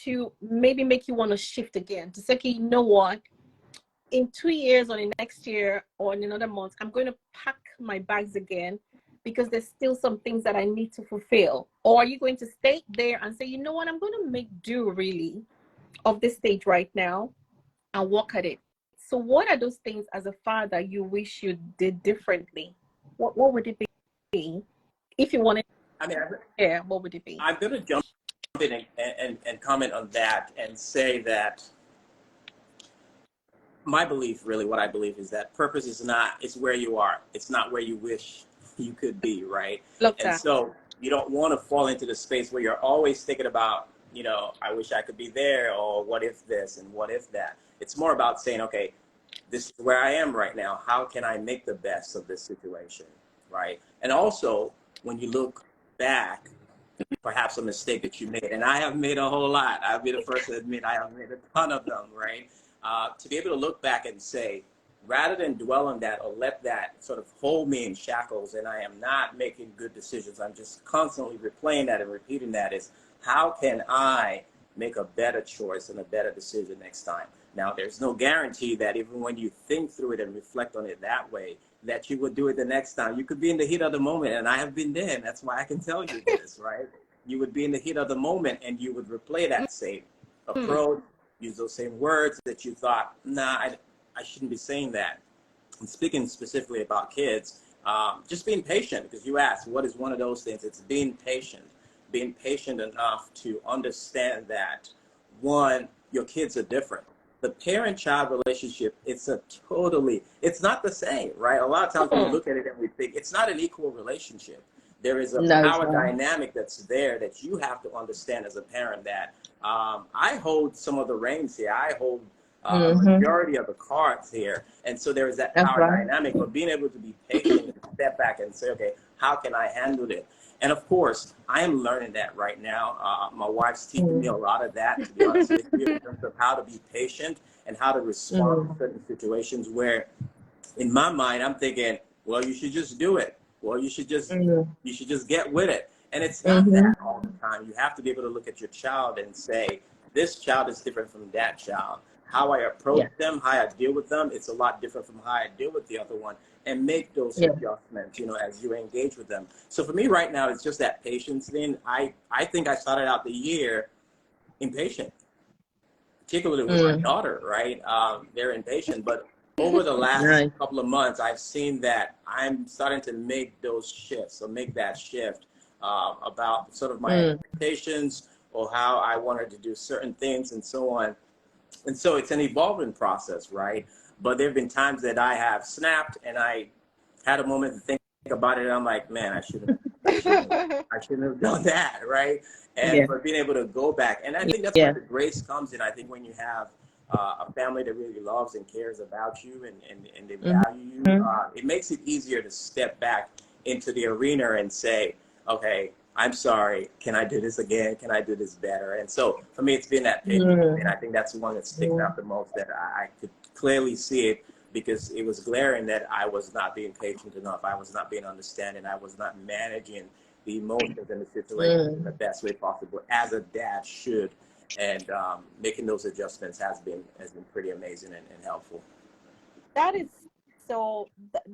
to maybe make you want to shift again, to say, okay, you know what, in 2 years or in next year or in another month, I'm going to pack my bags again, because there's still some things that I need to fulfill? Or are you going to stay there and say, you know what, I'm going to make do really of this stage right now and work at it? So what are those things as a father you wish you did differently? What would it be? If you wanted to share, what would it be? I'm going to jump in and comment on that and say that my belief, really what I believe, is that purpose it's where you are. It's not where you wish you could be, right? So you don't want to fall into the space where you're always thinking about, you know, I wish I could be there, or what if this and what if that. It's more about saying, okay, this is where I am right now. How can I make the best of this situation, right? And also, when you look back, perhaps a mistake that you made, and I have made a whole lot. I'll be the first to admit I have made a ton of them, right? To be able to look back and say, rather than dwell on that or let that sort of hold me in shackles and I am not making good decisions, I'm just constantly replaying that and repeating that, is how can I make a better choice and a better decision next time? Now, there's no guarantee that even when you think through it and reflect on it that way, that you would do it the next time. You could be in the heat of the moment, and I have been there, and that's why I can tell you this, right? You would be in the heat of the moment and you would replay that same approach, use those same words that you thought, nah, I shouldn't be saying that. And speaking specifically about kids, just being patient, because you asked, what is one of those things? It's being patient enough to understand that, one, your kids are different. The parent-child relationship, it's not the same, right? A lot of times we look at it and we think it's not an equal relationship. there is a That's power right. dynamic that's there that you have to understand as a parent that I hold some of the reins here. I hold a majority of the cards here. And so there is that That's power right. dynamic of being able to be patient and step back and say, okay, how can I handle it? And of course, I am learning that right now. My wife's teaching me a lot of that, to be honest with you, in terms of how to be patient and how to respond to certain situations where, in my mind, I'm thinking, well, you should just do it. Well, you should just get with it. And it's not that all the time. You have to be able to look at your child and say, this child is different from that child. How I approach them, how I deal with them, it's a lot different from how I deal with the other one, and make those adjustments, as you engage with them. So for me right now, it's just that patience thing. I think I started out the year impatient, particularly with my daughter, right? They're impatient, but over the last couple of months, I've seen that I'm starting to make those shifts, or make that shift about sort of my expectations or how I wanted to do certain things and so on. And so it's an evolving process, right? But there have been times that I have snapped and I had a moment to think about it. And I'm like, man, I shouldn't have done that, right? And for being able to go back. And I think that's where the grace comes in. I think when you have a family that really loves and cares about you and they value you, it makes it easier to step back into the arena and say, okay, I'm sorry, can I do this again? Can I do this better? And so for me, it's been that patience. And I think that's the one that's sticking out the most, that I could clearly see it, because it was glaring that I was not being patient enough. I was not being understanding. I was not managing the emotions and the situation in the best way possible, as a dad should. And making those adjustments has been pretty amazing and helpful. That is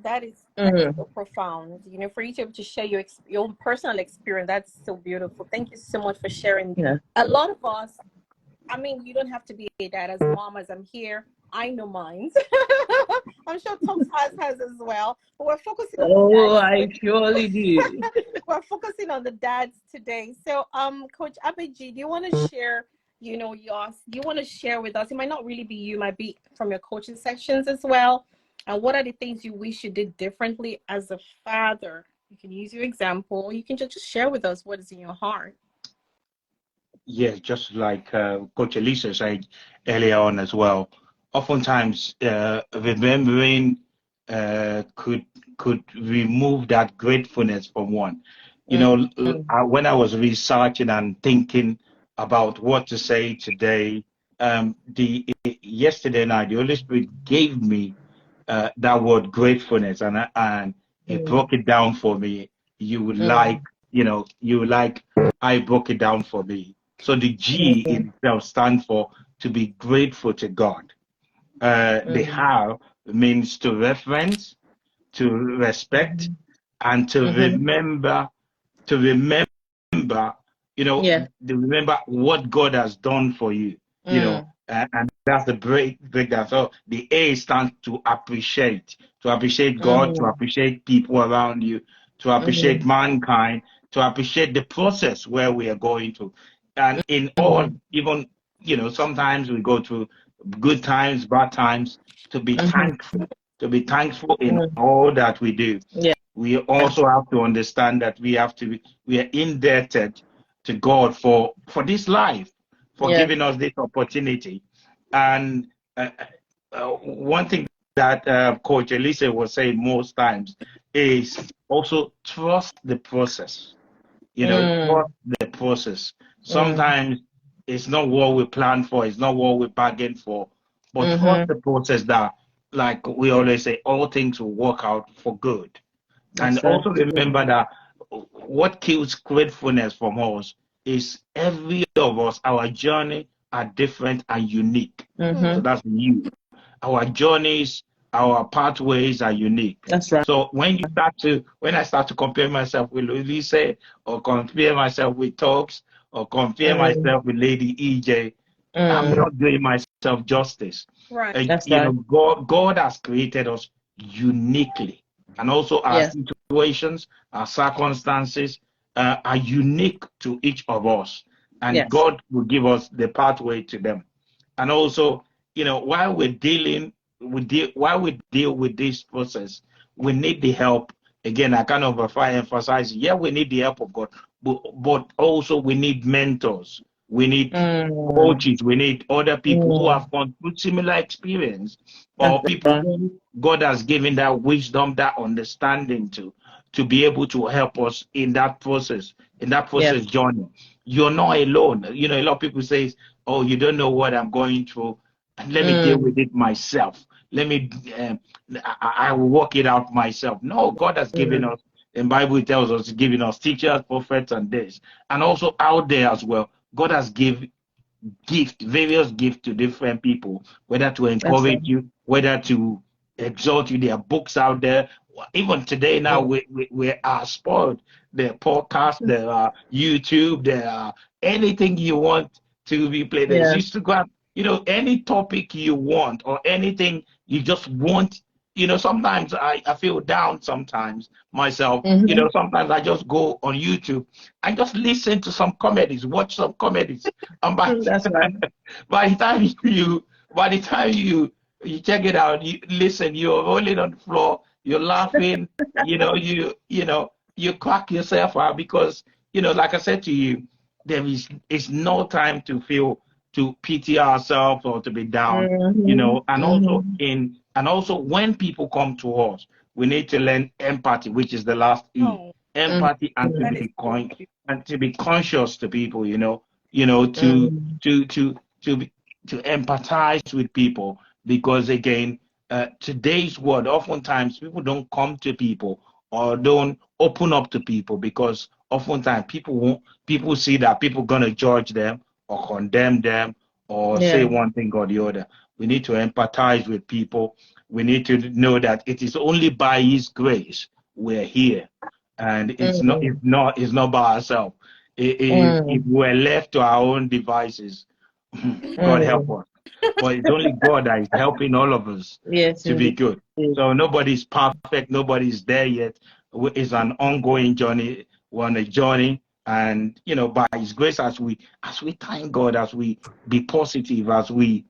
that is so profound. For you to be able to share your own personal experience, that's so beautiful. Thank you so much for sharing. A lot of us, I mean, you don't have to be a dad. As mom, as I'm here, I know mine. I'm sure Tom has as well. But we're focusing on I surely do. We're focusing on the dads today. So, Coach Abeji, do you want to share, yours? Do you want to share with us? It might not really be you, it might be from your coaching sessions as well. And what are the things you wish you did differently as a father? You can use your example. You can just share with us what is in your heart. Yes, just like Coach Elisa said earlier on as well. Oftentimes, remembering could remove that gratefulness from one. When I was researching and thinking about what to say today, yesterday night, the Holy Spirit gave me that word gratefulness, and it broke it down for me. I broke it down for me. So the G itself stands for to be grateful to God. The how means to reference, to respect, and to remember. To remember, to remember what God has done for you. And that's the breakdown. So the A stands to appreciate God, to appreciate people around you, to appreciate mankind, to appreciate the process where we are going through. And in all, even, sometimes we go through good times, bad times, to be thankful in all that we do. We also have to understand that we are indebted to God for this life, for giving us this opportunity. And one thing that Coach Elisa was saying most times is also trust the process. Trust the process. Sometimes it's not what we plan for, it's not what we bargain for, but trust the process that, like we always say, all things will work out for good. And also remember that what kills gratefulness from us is every of us, our journey are different and unique. So that's you. Our journeys, our pathways are unique. That's right. So when I start to compare myself with Louise, or compare myself with Talks, or compare myself with Lady EJ, I'm not doing myself justice. Right. God has created us uniquely. And also our situations, our circumstances are unique to each of us. And God will give us the pathway to them. And also, while we deal with this process, we need the help again, I kind of emphasize, yeah, we need the help of God, but also we need mentors. We need coaches. We need other people who have gone through similar experience, or people who God has given that wisdom, that understanding to be able to help us in that process, journey. You're not alone. You know, a lot of people say, "Oh, you don't know what I'm going through, and let me deal with it myself. Let me, I will work it out myself." No, God has given us. And Bible tells us, giving us teachers, prophets, and this, and also out there as well. God has given various gifts to different people, whether to encourage you, whether to exhort you. There are books out there. Even today now, we are spoiled. There are podcasts, there are YouTube, there are anything you want to be played. There's Instagram, you know, any topic you want or anything you just want. You know, sometimes I feel down sometimes myself. You know, sometimes I just go on YouTube and just listen to some comedies, watch some comedies. And by the time you check it out, you listen, you're rolling on the floor, you're laughing, you know, you crack yourself out because, you know, like I said to you, it's no time to pity ourselves or to be down, you know, and also when people come to us, we need to learn empathy, which is the last E. Empathy and to be conscious to people, to empathize with people, because again, today's world, oftentimes people don't come to people or don't open up to people because oftentimes people see that people gonna judge them or condemn them or say one thing or the other. We need to empathize with people. We need to know that it is only by His grace we're here, and it's not by ourselves. If we're left to our own devices, God help us. But it's only God that is helping all of us to be good. So nobody's perfect. Nobody's there yet. It's an ongoing journey. We're on a journey, and by His grace, as we thank God, as we be positive, as we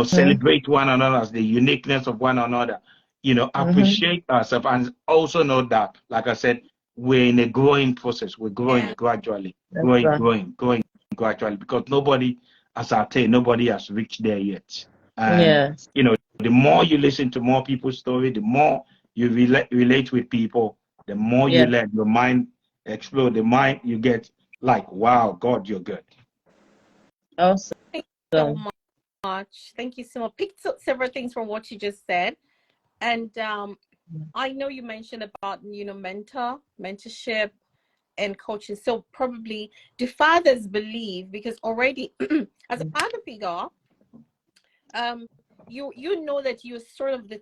celebrate one another, as the uniqueness of one another, appreciate ourselves, and also know that, like I said, we're in a growing process. We're growing gradually, growing gradually, because nobody has attained, nobody has reached there yet. And the more you listen to more people's story, the more you relate with people, the more you learn. Your mind explode. The mind, you get like, wow, God, you're good. Awesome. Thank you so much. Thank you so much. Picked up several things from what you just said, and I know you mentioned about mentorship and coaching. So probably the fathers believe, because already as a father figure, you know that you're sort of the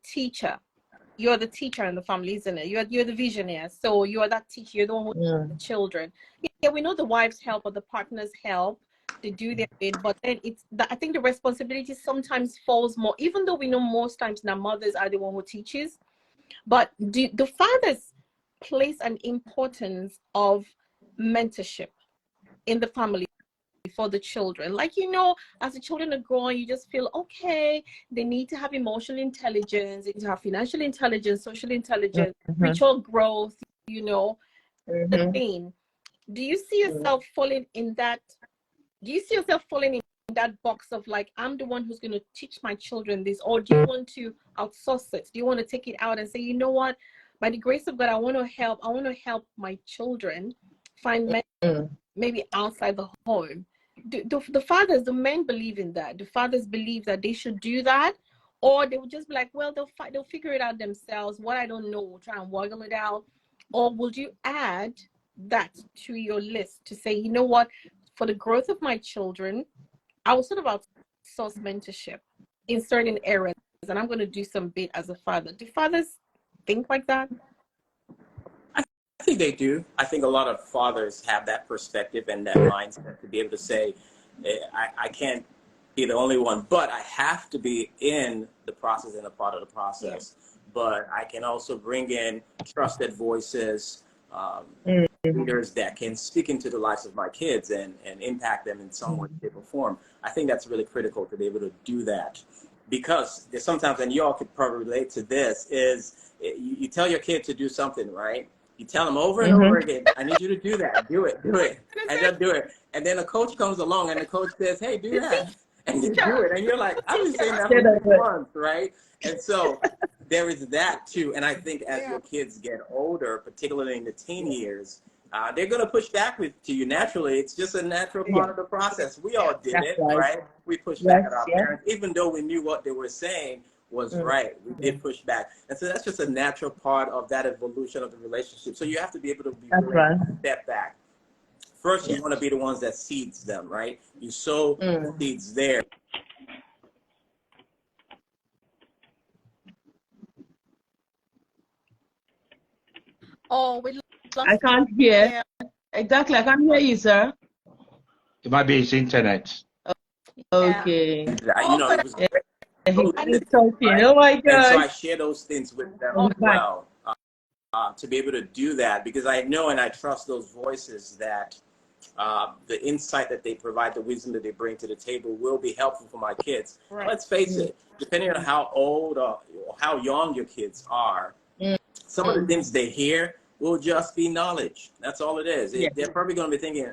teacher. You're the teacher in the family, isn't it? You're the visionary. So you are that teacher. You're the one who the children. Yeah, we know the wives help or the partners help to do their bit, but then I think the responsibility sometimes falls more, even though we know most times now mothers are the one who teaches, but the fathers place an importance of mentorship in the family for the children. Like, as the children are growing, you just feel, okay, they need to have emotional intelligence, they need to have financial intelligence, social intelligence, spiritual growth, the thing. Do you see yourself falling in that? Do you see yourself falling in that box of like, I'm the one who's going to teach my children this? Or do you want to outsource it? Do you want to take it out and say, you know what, by the grace of God, I want to help my children find maybe outside the home? The fathers, the men believe in that. The fathers believe that they should do that, or they would just be like, well, they'll figure it out themselves. What I don't know, we'll try and waggle it out. Or would you add that to your list to say, you know what, for the growth of my children, I will sort of outsource mentorship in certain areas, and I'm going to do some bit as a father. Do fathers think like that? I think they do. I think a lot of fathers have that perspective and that mindset to be able to say, I can't be the only one, but I have to be in the process and a part of the process. Yeah. But I can also bring in trusted voices, leaders that can speak into the lives of my kids and impact them in some way, shape, or form. I think that's really critical to be able to do that, because there's sometimes, and you all could probably relate to this, is you tell your kid to do something, right? You tell them over and over again, I need you to do that. Do it. And they'll do it. And then a coach comes along and the coach says, hey, do that. And you do it. And you're like, I've been saying that for 6 months, right? And so there is that too. And I think as your kids get older, particularly in the teen years, they're going to push back to you naturally. It's just a natural part of the process. We all did it, right? We pushed back at our parents, even though we knew what they were saying was right. We did push back. And so that's just a natural part of that evolution of the relationship. So you have to be able to be willing to step back. First, you want to be the ones that seeds them, right? You sow seeds there. Oh, we lost I can't hear. Exactly, I can't hear you, sir. It might be his internet. Okay. You know, it was He's talking. right? Oh my And so I God. share those things with them as well, to be able to do that, because I know and I trust those voices that the insight that they provide, the wisdom that they bring to the table will be helpful for my kids. Right. Let's face it, depending on how old or how young your kids are, some of the things they hear will just be knowledge. That's all it is. They're probably going to be thinking,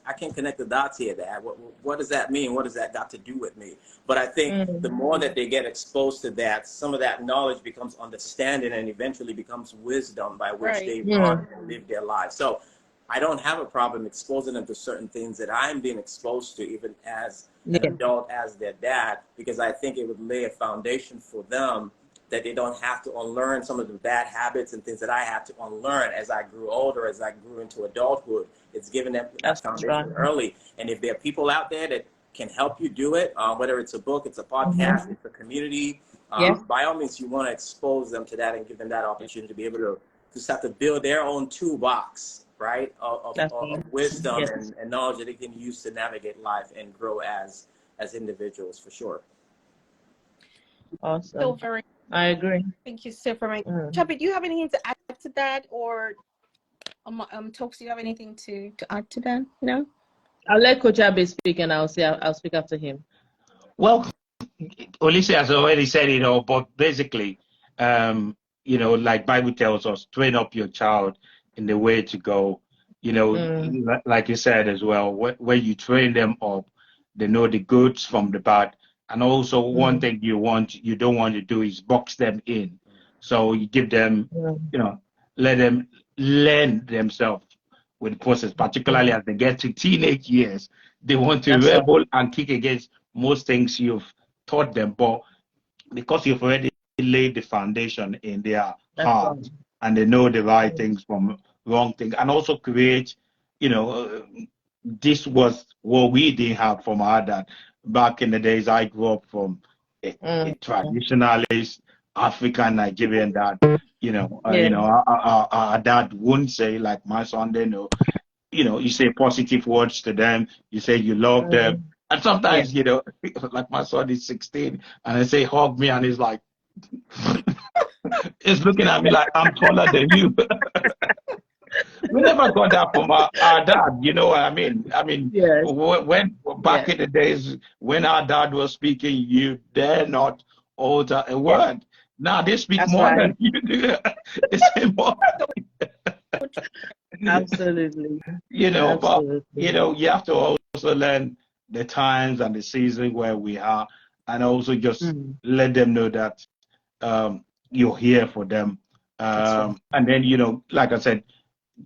I can't connect the dots here, Dad. What does that mean? What does that got to do with me? But I think the more that they get exposed to that, some of that knowledge becomes understanding and eventually becomes wisdom by which they run and live their lives. So I don't have a problem exposing them to certain things that I'm being exposed to, even as an adult, as their dad, because I think it would lay a foundation for them that they don't have to unlearn some of the bad habits and things that I had to unlearn as I grew older, as I grew into adulthood. It's given them that foundation early. And if there are people out there that can help you do it, whether it's a book, it's a podcast, it's a community, by all means, you want to expose them to that and give them that opportunity to be able to start to build their own toolbox, right, of wisdom and knowledge that they can use to navigate life and grow as individuals, for sure. Awesome. so very. I agree. Thank you so very much. Chabi, do you have anything to add to that, or Tokes, do you have anything to add to that? No. I'll let Coach Abe speak, and I'll speak after him. Well, Olise has already said it all, but basically, you know, like Bible tells us, train up your child in the way to go. You know, like you said as well, when you train them up, they know the goods from the bad. And also one thing you don't want to do is box them in. So you give them, you know, let them learn themselves with the process, particularly as they get to teenage years. They want to rebel and kick against most things you've taught them. But because you've already laid the foundation in their heart and they know the right things from wrong things, and also create, you know, this was what we didn't have from our dad. Back in the days, I grew up from a traditionalist African Nigerian dad. You know, our dad wouldn't say, like my son, they know, you know, you say positive words to them, you say you love them. And sometimes, you know, like my son is 16 and I say, hug me, and he's like, he's looking at me like I'm taller than you. We never got that from our dad, you know what I mean? I mean, when back in the days when our dad was speaking, you dare not alter a word. Now they speak more than you do. They say more. Absolutely. You know, but you know, you have to also learn the times and the season where we are, and also just let them know that you're here for them. And then, you know, like I said,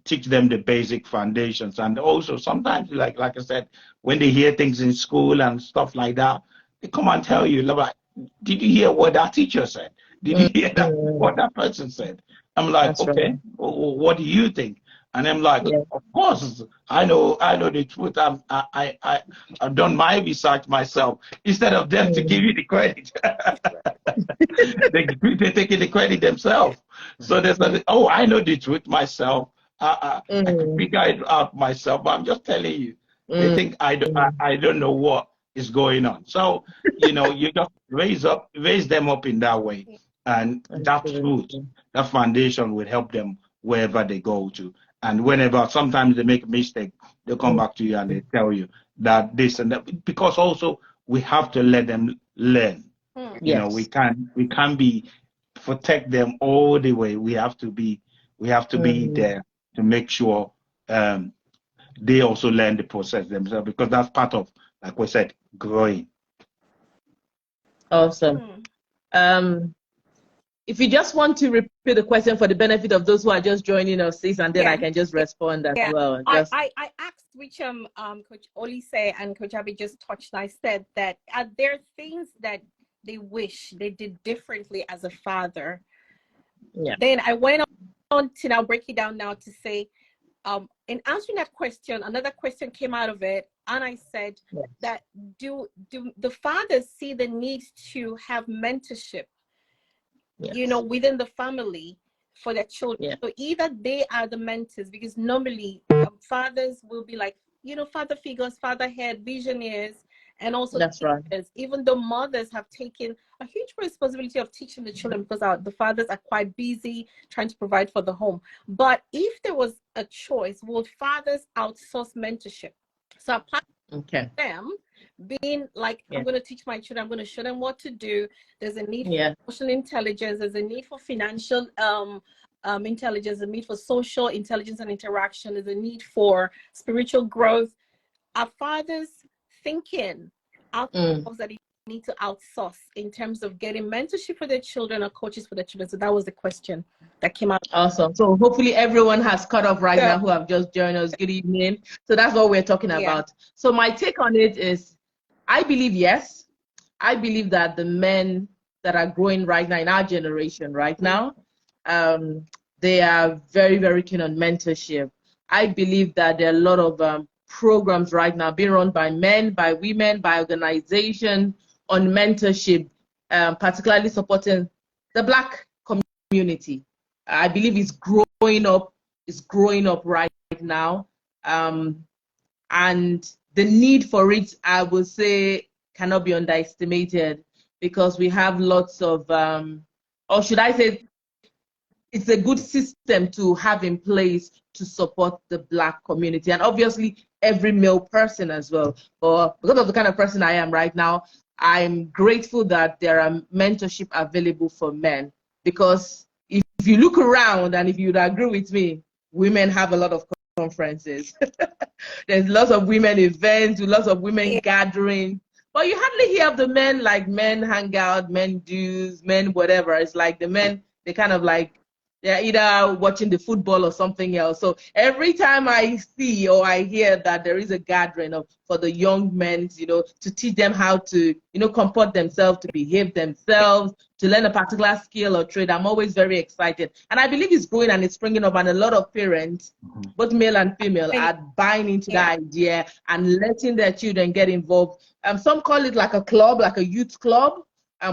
teach them the basic foundations. And also sometimes, like I said, when they hear things in school and stuff like that, they come and tell you, like, did you hear what that teacher said? Did you hear that what that person said? I'm like, okay, what do you think? And I'm like, of course, I know the truth. I've done my research myself. Instead of them to give you the credit, they're taking the credit themselves. So there's like, oh, I know the truth myself. I can figure it out myself. But I'm just telling you, they think I don't know what is going on. So you know, you just raise them up in that way, and that truth, that foundation will help them wherever they go to. And whenever sometimes they make a mistake, they'll come back to you and they tell you that this and that. Because also we have to let them learn. You know, we can't be protect them all the way. We have to be there to make sure they also learn the process themselves, because that's part of, like we said, growing. Awesome. If you just want to repeat the question for the benefit of those who are just joining us, sis, and then I can just respond as well. Just... I asked, which Coach Olise and Coach Abby just touched. I said that there are things that they wish they did differently as a father. Yeah. Then I went on to now break it down now to say, in answering that question, another question came out of it, and I said that do the fathers see the need to have mentorship, you know, within the family for their children? So either they are the mentors, because normally fathers will be like, you know, father figures, fatherhead, visionaries, and also that's teachers, right. even though mothers have taken a huge responsibility of teaching the children, because the fathers are quite busy trying to provide for the home. But if there was a choice, would fathers outsource mentorship? So apart from them being like, I'm going to teach my children, I'm going to show them what to do. There's a need for emotional intelligence. There's a need for financial intelligence, a need for social intelligence and interaction. There's a need for spiritual growth. Are fathers thinking out that they need to outsource in terms of getting mentorship for their children or coaches for their children? So that was the question that came out. Awesome. So hopefully everyone has caught up right now who have just joined us. Good evening. So that's what we're talking about. So my take on it is, I believe yes. I believe that the men that are growing right now in our generation right now, they are very, very keen on mentorship. I believe that there are a lot of programs right now being run by men, by women, by organizations on mentorship, particularly supporting the Black community. I believe it's growing up right now. And the need for it, I would say, cannot be underestimated, because we have lots of, or should I say, it's a good system to have in place to support the Black community, and obviously every male person as well. But because of the kind of person I am right now, I'm grateful that there are mentorship available for men, because if you look around, and if you'd agree with me, women have a lot of conferences. There's lots of women events, lots of women gatherings, but you hardly hear of the men, like men hangout, men dues, men whatever. It's like the men, they kind of like, they're either watching the football or something else. So every time I see or I hear that there is a gathering for the young men, you know, to teach them how to, you know, comport themselves, to behave themselves, to learn a particular skill or trade, I'm always very excited. And I believe it's growing and it's springing up, and a lot of parents, both male and female, are buying into the idea and letting their children get involved. Some call it like a club, like a youth club.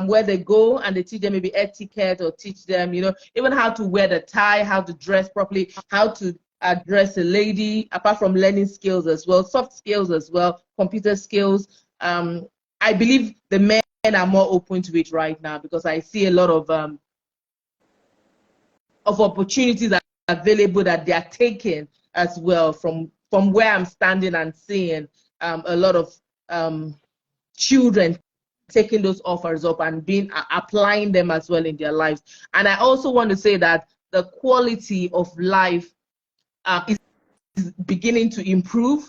Where they go and they teach them maybe etiquette, or teach them, you know, even how to wear the tie, how to dress properly, how to address a lady, apart from learning skills as well, soft skills as well, computer skills. I believe the men are more open to it right now, because I see a lot of opportunities that are available that they are taking as well, from where I'm standing and seeing a lot of children taking those offers up and applying them as well in their lives. And I also want to say that the quality of life is beginning to improve.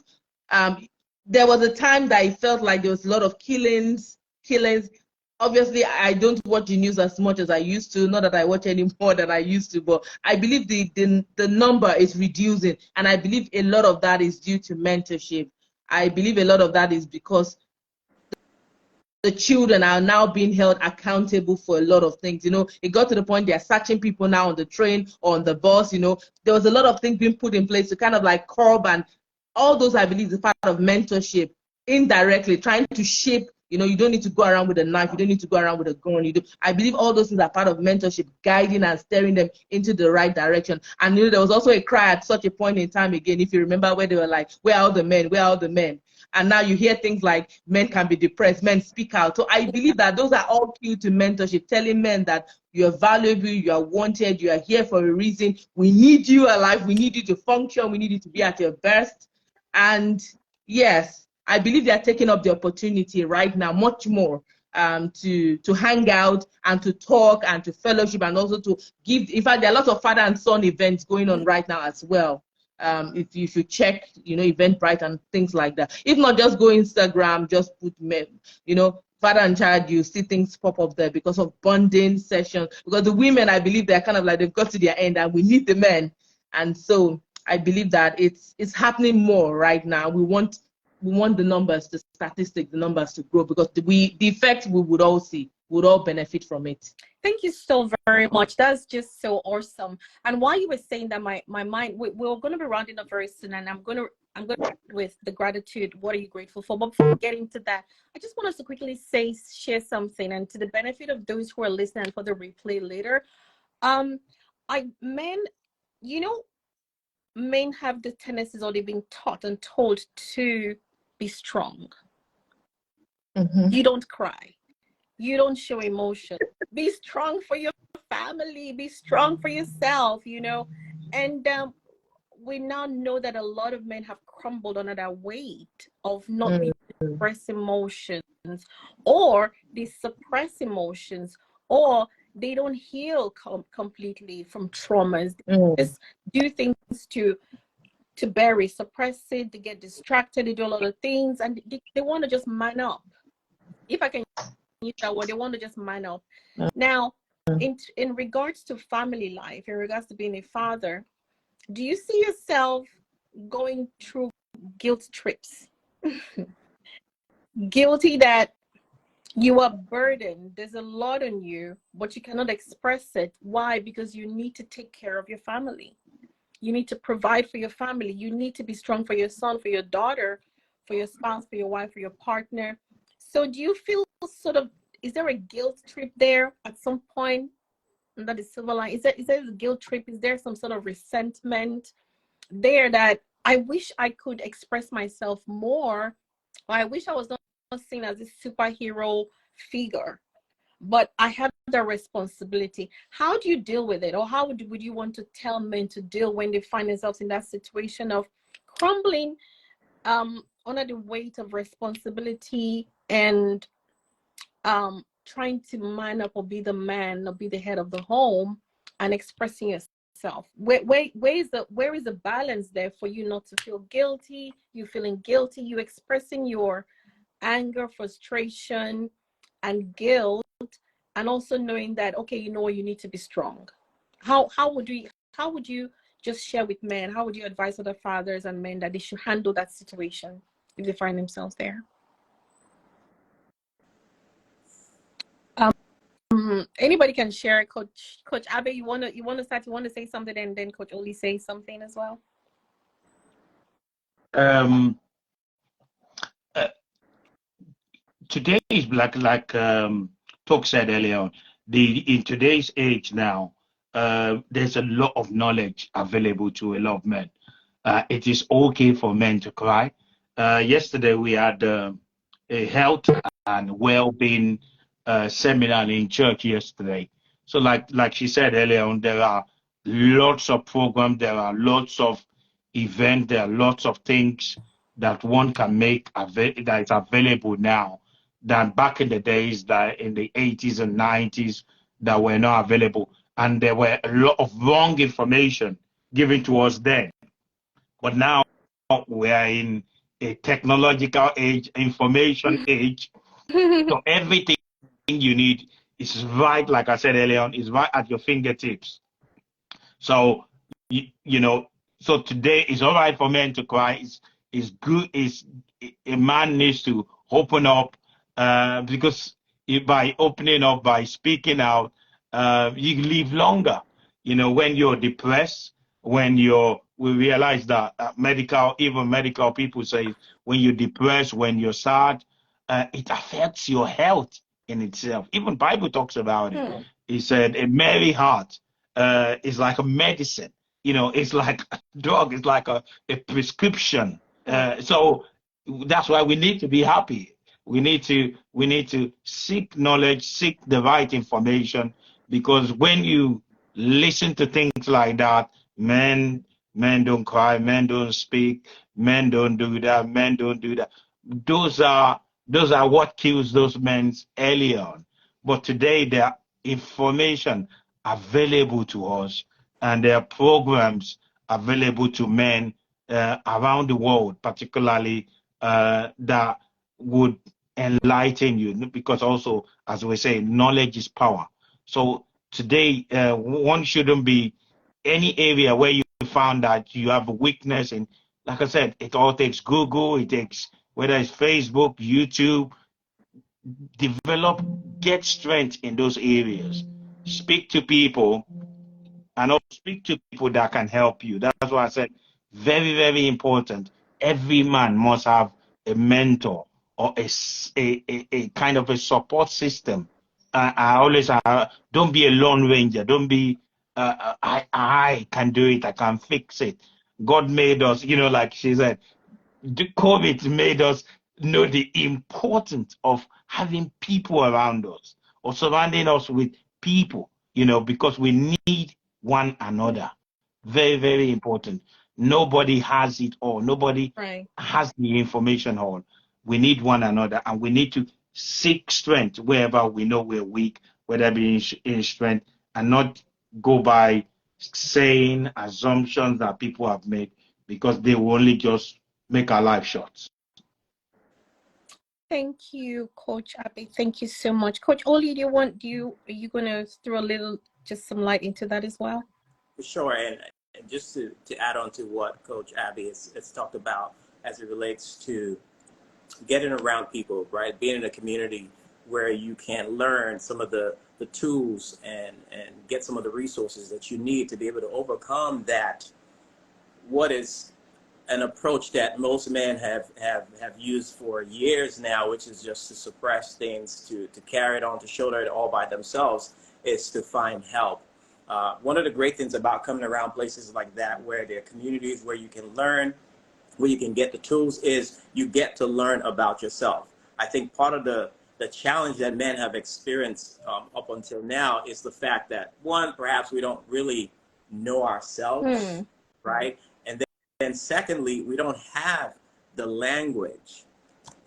There was a time that I felt like there was a lot of killings. Obviously, I don't watch the news as much as I used to. Not that I watch any more than I used to, but I believe the number is reducing. And I believe a lot of that is due to mentorship. I believe a lot of that is because the children are now being held accountable for a lot of things. You know, it got to the point they're searching people now on the train or on the bus. You know, there was a lot of things being put in place to kind of like curb, and all those, I believe, is part of mentorship, indirectly trying to shape. You know, you don't need to go around with a knife. You don't need to go around with a gun. I believe all those things are part of mentorship, guiding and steering them into the right direction. And you know, there was also a cry at such a point in time again, if you remember, where they were like, where are all the men? Where are all the men? And now you hear things like men can be depressed, men speak out. So I believe that those are all key to mentorship, telling men that you're valuable, you are wanted, you are here for a reason. We need you alive. We need you to function. We need you to be at your best. And yes, I believe they are taking up the opportunity right now much more to hang out and to talk and to fellowship, and also to give. In fact, there are lots of father and son events going on right now as well. If you should check, Eventbrite and things like that. If not, just go Instagram, just put father and child, you see things pop up there because of bonding sessions. Because the women, I believe, they're kind of like they've got to their end, and we need the men. And so I believe that it's happening more right now. We want the numbers, the statistics, the numbers to grow, because the effect we would all see, would all benefit from it. Thank you so very much. That's just so awesome. And while you were saying that, my mind, we're going to be rounding up very soon, and I'm going to with the gratitude. What are you grateful for? But before getting to that, I just want us to quickly share something, and to the benefit of those who are listening for the replay later. Men have the tendencies, or they've been taught and told to be strong. Mm-hmm. You don't cry. You don't show emotion. Be strong for your family. Be strong for yourself, And we now know that a lot of men have crumbled under that weight of not being able to express emotions, or they suppress emotions, or they don't heal completely from traumas. They just do things to bury, suppress it, they get distracted, they do a lot of things, and they want to just man up. If I can use that word, they want to just man up. Now, in regards to family life, in regards to being a father, do you see yourself going through guilt trips? Guilty that you are burdened, there's a lot on you, but you cannot express it. Why? Because you need to take care of your family. You need to provide for your family. You need to be strong for your son, for your daughter, for your spouse, for your wife, for your partner. So do you feel is there a guilt trip there at some point? And that is silver line. Is there a guilt trip? Is there some sort of resentment there that I wish I could express myself more, or I wish I was not seen as a superhero figure, but I have the responsibility? How do you deal with it? Or how would you want to tell men to deal when they find themselves in that situation of crumbling under the weight of responsibility and trying to man up or be the man or be the head of the home and expressing yourself? Where is the balance there for you not to feel guilty, you feeling guilty, you expressing your anger, frustration, and guilt, and also knowing that, okay, you need to be strong? How would you just share with men? How would you advise other fathers and men that they should handle that situation if they find themselves there? Anybody can share. Coach Abe, you wanna start? You want to say something, and then Coach Oli say something as well? Today is like Talk said earlier on, in today's age now, there's a lot of knowledge available to a lot of men. It is okay for men to cry. Yesterday we had a health and well-being seminar in church yesterday. So like she said earlier on, there are lots of programs, there are lots of events, there are lots of things that one can make that is available now than back in the days, that in the 80s and 90s, that were not available. And there were a lot of wrong information given to us then. But now we are in a technological age, information age. So everything you need is right, like I said earlier on, is right at your fingertips. So, so today it's all right for men to cry. It's good. A man needs to open up, because by opening up, by speaking out, you live longer. When you're depressed, we realize that even medical people say when you're depressed, when you're sad, it affects your health in itself. Even Bible talks about it. He said a merry heart is like a medicine. It's like a drug. It's like a prescription. So that's why we need to be happy. We need to seek knowledge, seek the right information, because when you listen to things like that, men don't cry, men don't speak, men don't do that, men don't do that. Those are Those are what kills those men early on. But today, there are information available to us, and there are programs available to men around the world, particularly that would enlighten you. Because also, as we say, knowledge is power. So today, one shouldn't be any area where you found that you have a weakness in. Like I said, it all takes Google, it takes whether it's Facebook, YouTube, develop, get strength in those areas. Speak to people, and also speak to people that can help you. That's why I said very, very important. Every man must have a mentor or a kind of a support system. I always don't be a lone ranger. Don't be I can do it. I can fix it. God made us, like she said, the COVID made us know the importance of having people around us or surrounding us with people, because we need one another. Very, very important. Nobody has it all. Nobody has the information all. We need one another, and we need to seek strength wherever we know we're weak, whether it be in strength, and not go by saying assumptions that people have made, because they will only just make our life short. Thank you, Coach Abby. Thank you so much. Coach Oli, are you going to throw just some light into that as well? Sure. And just to add on to what Coach Abby has talked about as it relates to getting around people, right? Being in a community where you can learn some of the tools and get some of the resources that you need to be able to overcome that, what is an approach that most men have used for years now, which is just to suppress things, to carry it on, to shoulder it all by themselves, is to find help. One of the great things about coming around places like that, where there are communities where you can learn, where you can get the tools, is you get to learn about yourself. I think part of the challenge that men have experienced up until now is the fact that, one, perhaps we don't really know ourselves, right? And secondly, we don't have the language.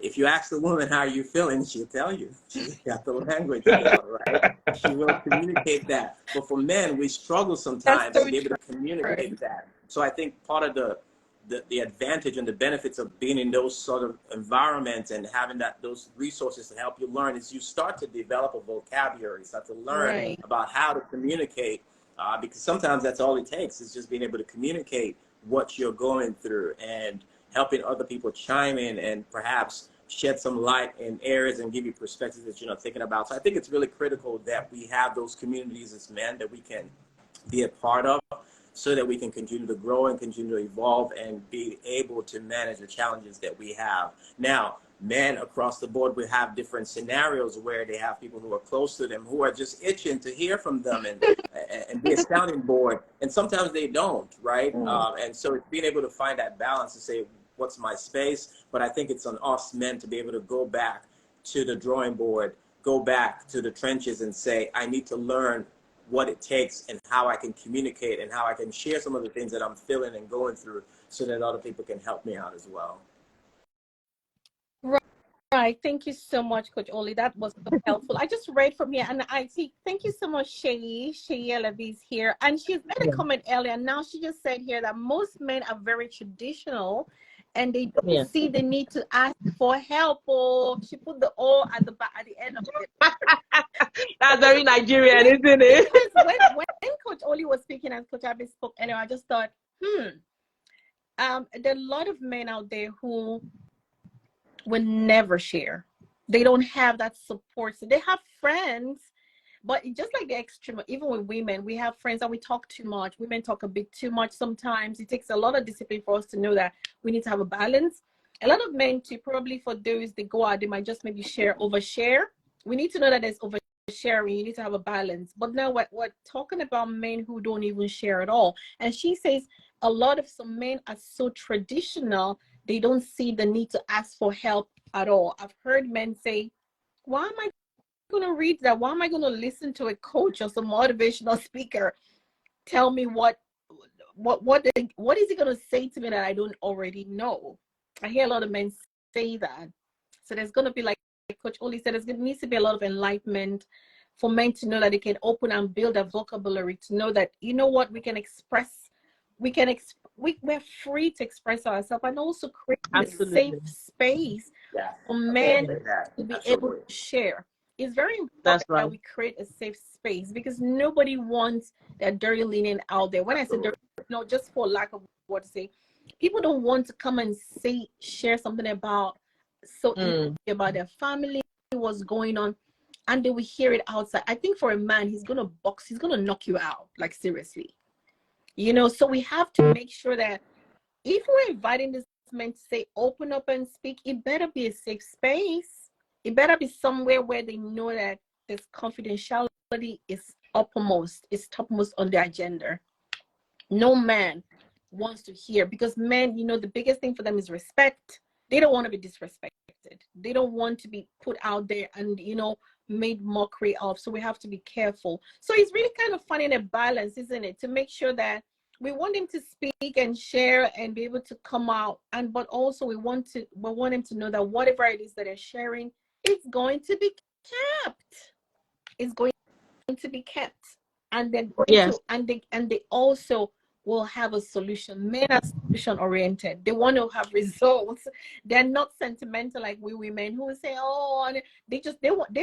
If you ask the woman how you feeling, she'll tell you. She's got the language down, right? She will communicate that. But for men, we struggle sometimes to be able to communicate that. So I think part of the advantage and the benefits of being in those sort of environments and having those resources to help you learn is you start to develop a vocabulary, start to learn about how to communicate, because sometimes that's all it takes, is just being able to communicate what you're going through and helping other people chime in and perhaps shed some light in areas and give you perspectives that you're not thinking about. So I think it's really critical that we have those communities as men that we can be a part of, so that we can continue to grow and continue to evolve and be able to manage the challenges that we have. Now, men across the board will have different scenarios where they have people who are close to them who are just itching to hear from them and be a sounding board. And sometimes they don't, right? And so it's being able to find that balance to say, what's my space? But I think it's on us men to be able to go back to the drawing board, go back to the trenches and say, I need to learn what it takes and how I can communicate and how I can share some of the things that I'm feeling and going through, so that other people can help me out as well. Right. Thank you so much, Coach Oli. That was so helpful. I just read from here, and I see. Thank you so much, Shea Levy's here, and she's made a comment earlier. Now she just said here that most men are very traditional, and they don't see the need to ask for help. Or she put the "or" at the end of it. That's very Nigerian, isn't it? Because when Coach Oli was speaking and Coach Abby spoke earlier, I just thought, there are a lot of men out there who will never share. They don't have that support. So they have friends, but just like the extreme, even with women, we have friends that we talk too much. Women talk a bit too much sometimes. It takes a lot of discipline for us to know that we need to have a balance. A lot of men too, probably for those that go out, they might just maybe overshare. We need to know that there's oversharing. You need to have a balance. But now we're talking about men who don't even share at all. And she says a lot of some men are so traditional, they don't see the need to ask for help at all. I've heard men say, why am I going to read that? Why am I going to listen to a coach or some motivational speaker tell me what is he going to say to me that I don't already know? I hear a lot of men say that. So there's going to be, like Coach Oli said, there needs to be a lot of enlightenment for men to know that they can open and build a vocabulary to know that, you know what, we're free to express ourselves, and also create a safe space for men to be able to share. It's very important that we create a safe space, because nobody wants that dirty linen out there. When I say dirty, no, just for lack of what to say, people don't want to come and share something about about their family, what's going on, and they will hear it outside. I think for a man, he's gonna knock you out, like seriously. You know, so we have to make sure that if we're inviting this man to say open up and speak, it better be a safe space. It better be somewhere where they know that this confidentiality is topmost on the agenda. No man wants to hear, because men, you know, the biggest thing for them is respect. They don't want to be disrespected. They don't want to be put out there and, you know, made mockery of. So we have to be careful. So it's really kind of finding a balance, isn't it, to make sure that we want him to speak and share and be able to come out, but also we want him to know that whatever it is that they're sharing, it's going to be kept. It's going to be kept, and they're going to, and they also will have a solution. Men are solution oriented. They want to have results. They're not sentimental like we women who say, oh, they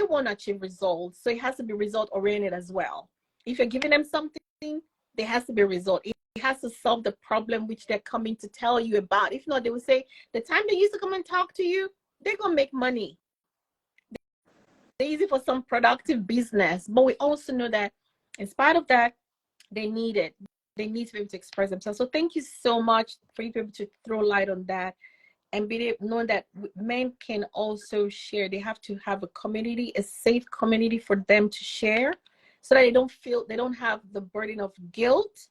want to achieve results. So it has to be result oriented as well. If you're giving them something, there has to be a result. It has to solve the problem which they're coming to tell you about. If not, they will say the time they used to come and talk to you, they're gonna make money. They're easy for some productive business, but we also know that in spite of that, they need it. They need to be able to express themselves. So thank you so much for you to be able to throw light on that, and knowing that men can also share. They have to have a community, a safe community for them to share, so that they don't have the burden of guilt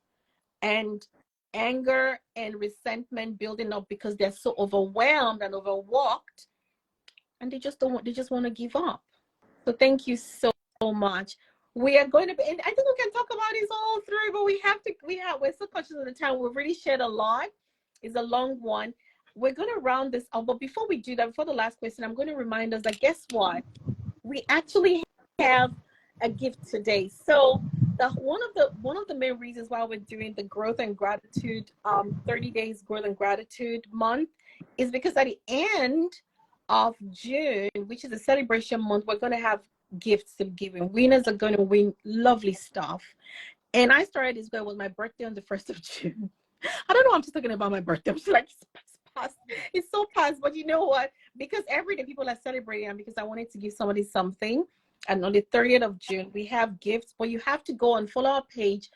and anger and resentment building up because they're so overwhelmed and overworked, and they just want to give up. So thank you so much. We are going to be, and I think we can talk about this all through, but we're so conscious of the time. We've really shared a lot. It's a long one. We're going to round this up, but before we do that, before the last question, I'm going to remind us that guess what? We actually have a gift today. So one of the main reasons why we're doing the Growth and Gratitude 30 days Growth and Gratitude month is because at the end of June, which is a celebration month, we're going to have gifts to be given. Winners are going to win lovely stuff. And I started this goal with my birthday on the 1st of June. I don't know, I'm just talking about my birthday. I'm just like, it's so past, but you know what? Because every day people are celebrating, and because I wanted to give somebody something, and on the 30th of June, we have gifts, but you have to go and follow our page,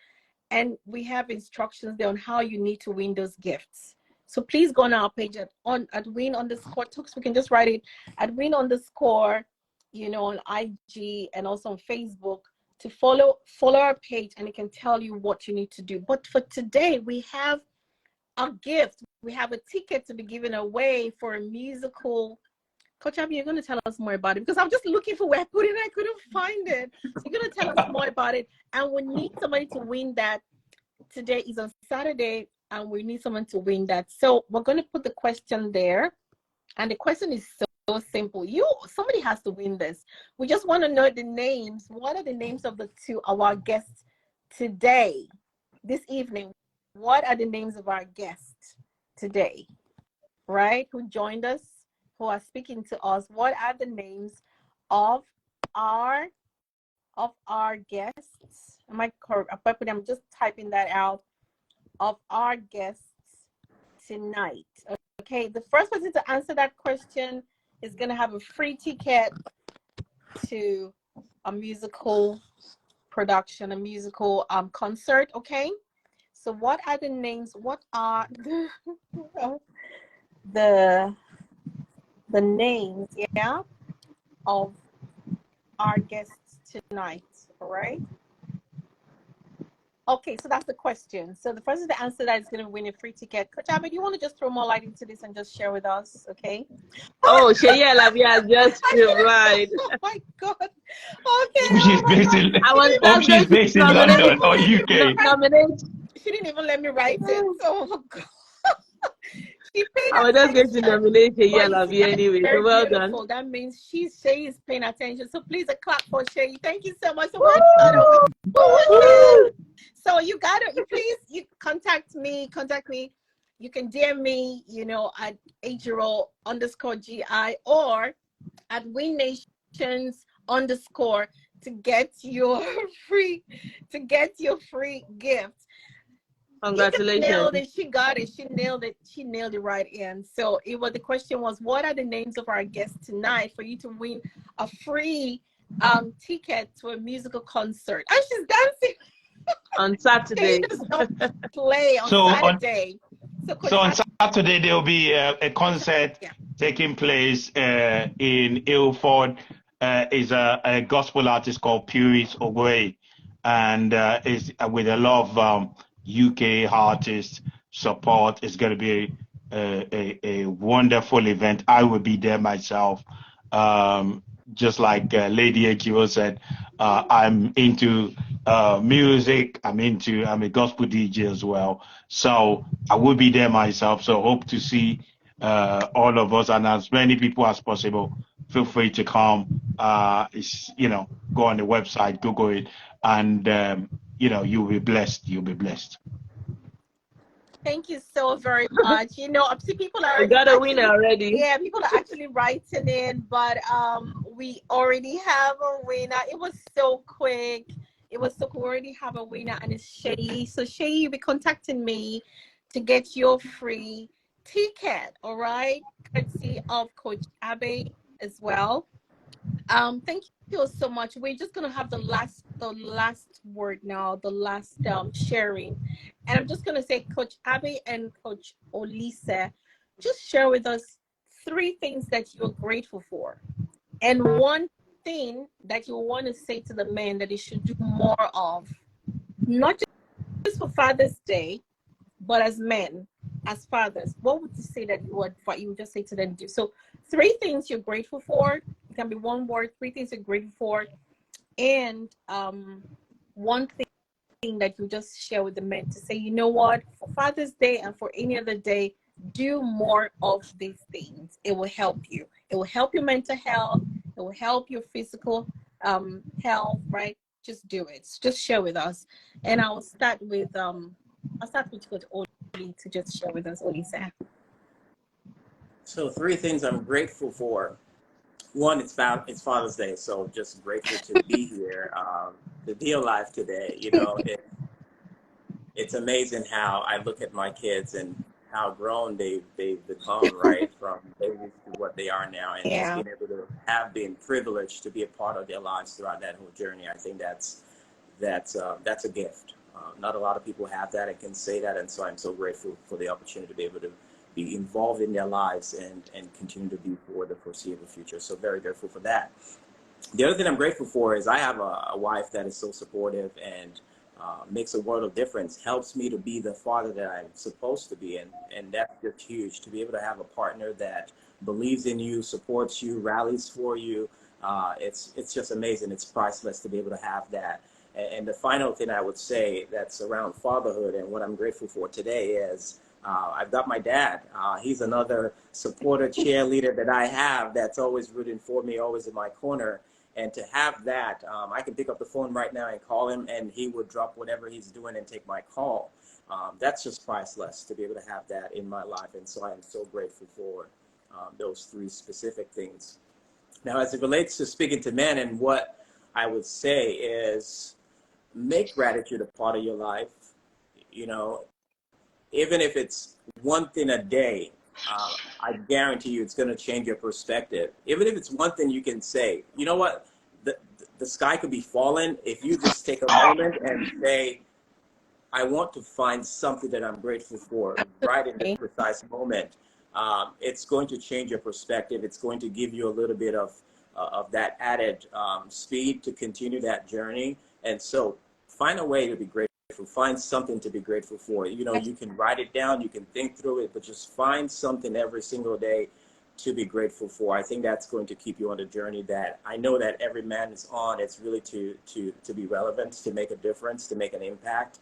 and we have instructions there on how you need to win those gifts. So please go on our page at win_talks. We can just write it at win_, you know, on IG and also on Facebook, to follow our page, and it can tell you what you need to do. But for today, we have a gift. We have a ticket to be given away for a musical. Coach Abby, you're going to tell us more about it, because I'm just looking for where I put it. I couldn't find it. So you're going to tell us more about it. And we need somebody to win that. Today is on Saturday, and we need someone to win that. So we're going to put the question there. And the question is so simple. Somebody has to win this. We just want to know the names. What are the names of the two of our guests today, this evening? What are the names of our guests today, right? Who joined us, who are speaking to us? What are the names of our guests? Am I correct? I'm just typing that out. Of our guests tonight. Okay, the first person to answer that question is going to have a free ticket to a musical production, a musical concert. Okay, so what are the names? What are the names, yeah, of our guests tonight? All right. Okay, so that's the question. So the person to answer that is going to win a free ticket. Coach Abby, do you want to just throw more light into this and just share with us? Okay. Oh, Shea Lavia just replied. Oh my God. Okay. She's based in London or UK. Nominate. She didn't even let me write it. Oh my God. She paid I was just going to attention. nominate But Sheyi you Alabi see, that's anyway. So very well done. beautiful. That means Shay is paying attention. So please a clap for Shay. Thank you so much. So we're done. Woo! So you please contact me. You can DM me, at Ajiro_GI or at WinNations_ to get your free gift. Congratulations. Nailed it. She got it. She nailed it. She nailed it right in. So the question was, what are the names of our guests tonight for you to win a free ticket to a musical concert? And she's dancing On Saturday. play on Saturday. So on Saturday there will be a concert taking place in Ilford. Is a gospel artist called Puris Ogwe, and is with a lot of UK artists support. It's going to be a wonderful event. I will be there myself. Just like Lady Akio said, I'm into music. I'm a gospel DJ as well. So I will be there myself. So hope to see all of us and as many people as possible. Feel free to come. Go on the website, Google it, and you'll be blessed. You'll be blessed. Thank you so very much. I see people are We got a winner already. Yeah, people are actually writing in, but we already have a winner. It was so quick. We already have a winner, and it's Shay. So Shay, you'll be contacting me to get your free ticket. All right, courtesy of Coach Abe as well. Thank you so much. We're just gonna have the last word now, the last sharing, and I'm just gonna say, Coach Abe and Coach Olise, just share with us 3 things that you're grateful for, and 1 thing that you want to say to the men that they should do more of, not just for Father's Day, but as men, as fathers. What would you say that you would just say to them to do? So 3 things you're grateful for. It can be 1 word. 3 things you're grateful for, and 1 thing that you just share with the men to say, you know what, for Father's Day and for any other day, do more of these things. It will help you. It will help your mental health. It will help your physical health, right? Just do it. Just share with us. And I'll start with Coach Oli to just share with us, Olisa. So 3 things I'm grateful for. 1, it's Father's Day, so just grateful to be here, to be alive today. It's amazing how I look at my kids and how grown they've become, right, from babies to what they are now, and just being able to have been privileged to be a part of their lives throughout that whole journey. I think that's a gift. Not a lot of people have that and can say that, and so I'm so grateful for the opportunity to be able to be involved in their lives and continue to be for the foreseeable future. So very grateful for that. The other thing I'm grateful for is I have a wife that is so supportive and makes a world of difference, helps me to be the father that I'm supposed to be, and that's just huge, to be able to have a partner that believes in you, supports you, rallies for you. It's just amazing. It's priceless to be able to have that. And the final thing I would say that's around fatherhood and what I'm grateful for today is I've got my dad. He's another supporter, cheerleader that I have that's always rooting for me, always in my corner. And to have that, I can pick up the phone right now and call him, and he would drop whatever he's doing and take my call. That's just priceless to be able to have that in my life. And so I am so grateful for those 3 specific things. Now, as it relates to speaking to men, and what I would say is make gratitude a part of your life. Even if it's 1 thing a day, I guarantee you it's going to change your perspective. Even if it's 1 thing you can say, you know what, the sky could be falling. If you just take a moment and say, I want to find something that I'm grateful for right in this precise moment, it's going to change your perspective. It's going to give you a little bit of that added speed to continue that journey. And so find a way to be grateful. Find something to be grateful for. You can write it down, you can think through it, but just find something every single day to be grateful for. I think that's going to keep you on a journey that I know that every man is on. It's really to be relevant, to make a difference, to make an impact.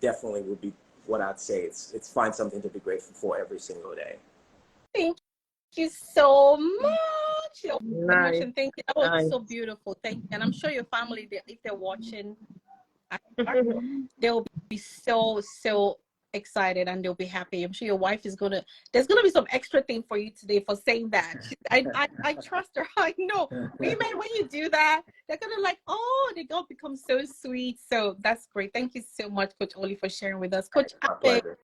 Definitely would be what I'd say. It's find something to be grateful for every single day. Thank you so much. So much, Nice. and thank you. That was Nice. so beautiful. Thank you. And I'm sure your family, if they're watching, they'll be so excited and they'll be happy. I'm sure your wife is there's gonna be some extra thing for you today for saying that. I trust her. I know women, when you do that, they're gonna like, oh, they gonna become so sweet. So that's great. Thank you so much, Coach Oli, for sharing with us. Coach My Abe, pleasure.